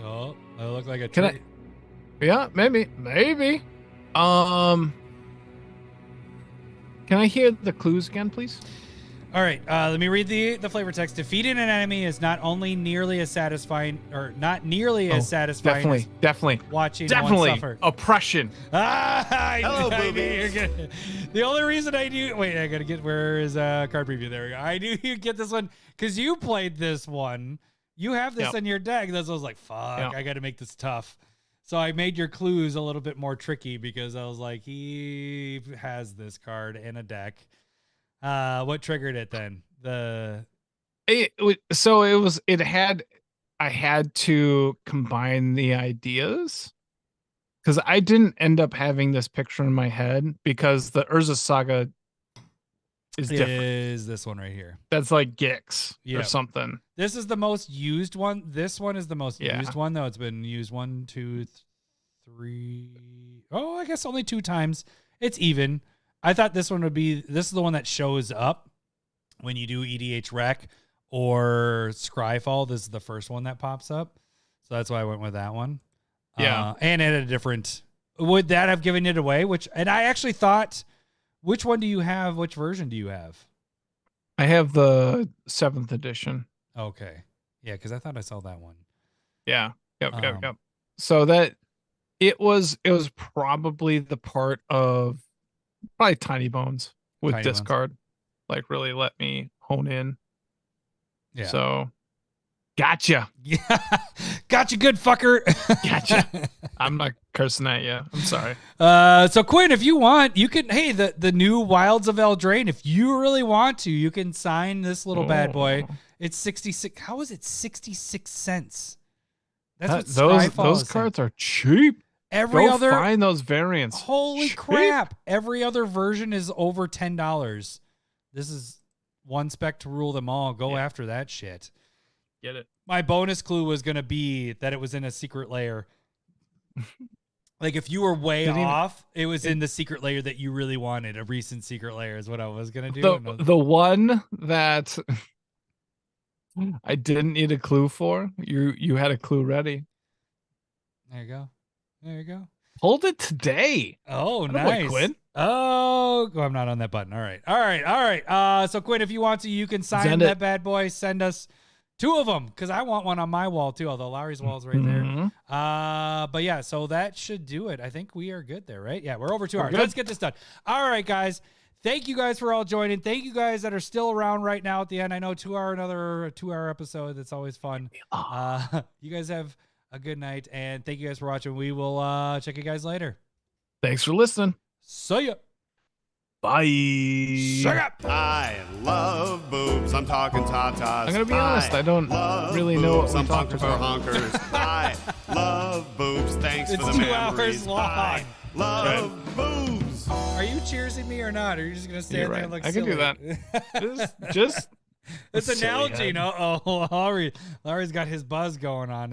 Oh, I look like a Can I- tree. Yeah, maybe. Can I hear the clues again, please? All right, let me read the flavor text. Defeating an enemy is not only nearly as satisfying, or not nearly as satisfying. Definitely. Watching one Definitely. suffer. Oppression. Hello, boobies. The only reason I knew. Wait, I gotta get. Where is card preview? There we go. I knew you'd get this one because you played this one. You have this in your deck. That's why I was like, fuck, I got to make this tough. So I made your clues a little bit more tricky because I was like, he has this card in a deck. What triggered it then? I had to combine the ideas because I didn't end up having this picture in my head because the Urza Saga is different. Is this one right here? That's like Gix or something. This is the most used one. This one is the most used one, though. It's been used 1, 2, 3. Oh, I guess only 2 times. It's even. I thought this one would be. This is the one that shows up when you do EDH Rec or Scryfall. This is the first one that pops up, so that's why I went with that one. Yeah, and at a different. Would that have given it away? And I actually thought. Which one do you have? Which version do you have? I have the 7th edition. Okay. Yeah, because I thought I saw that one. Yeah. Yep. So that it was probably the part of probably Tiny Bones with Tiny discard. Like really let me hone in. Yeah. So gotcha. Yeah. Gotcha, good fucker. Gotcha. I'm not cursing at you. I'm sorry. So Quinn, if you want, you can, hey, the new Wilds of Eldraine, if you really want to, you can sign this little bad boy. It's 66. How is it 66 cents? That's what those cards are cheap. Every other find those variants. Holy cheap. crap. Every other version is over $10. This is one spec to rule them all. Go after that shit. Get it. My bonus clue was going to be that it was in a secret lair. Like if you were way off, it was in the secret layer that you really wanted. A recent secret layer is what I was going to do. The one that I didn't need a clue for, you had a clue ready. There you go. Hold it today. Oh, nice. Quinn. Oh, I'm not on that button. All right. So Quinn, if you want to, you can sign that bad boy. Send us 2 of them because I want one on my wall too, although Lowry's wall is right there. But yeah, so that should do it. I think we are good there, right? Yeah, we're over 2 hours. Good. Let's get this done. All right, guys. Thank you guys for all joining. Thank you guys that are still around right now at the end. I know another 2-hour episode. That's always fun. You guys have a good night, and thank you guys for watching. We will check you guys later. Thanks for listening. See ya. Bye. Shut up. I love boobs. I'm talking tatas. I'm gonna be honest, I don't really know what we Some talked punkers for about. honkers. I love boobs. Thanks It's for the 2 hours memories. long. I love boobs. Are you cheersing me or not? Or are you just gonna stand You're there right. and look I can do silly? that. Just It's silly analogy. head. No, Larry's got his buzz going on.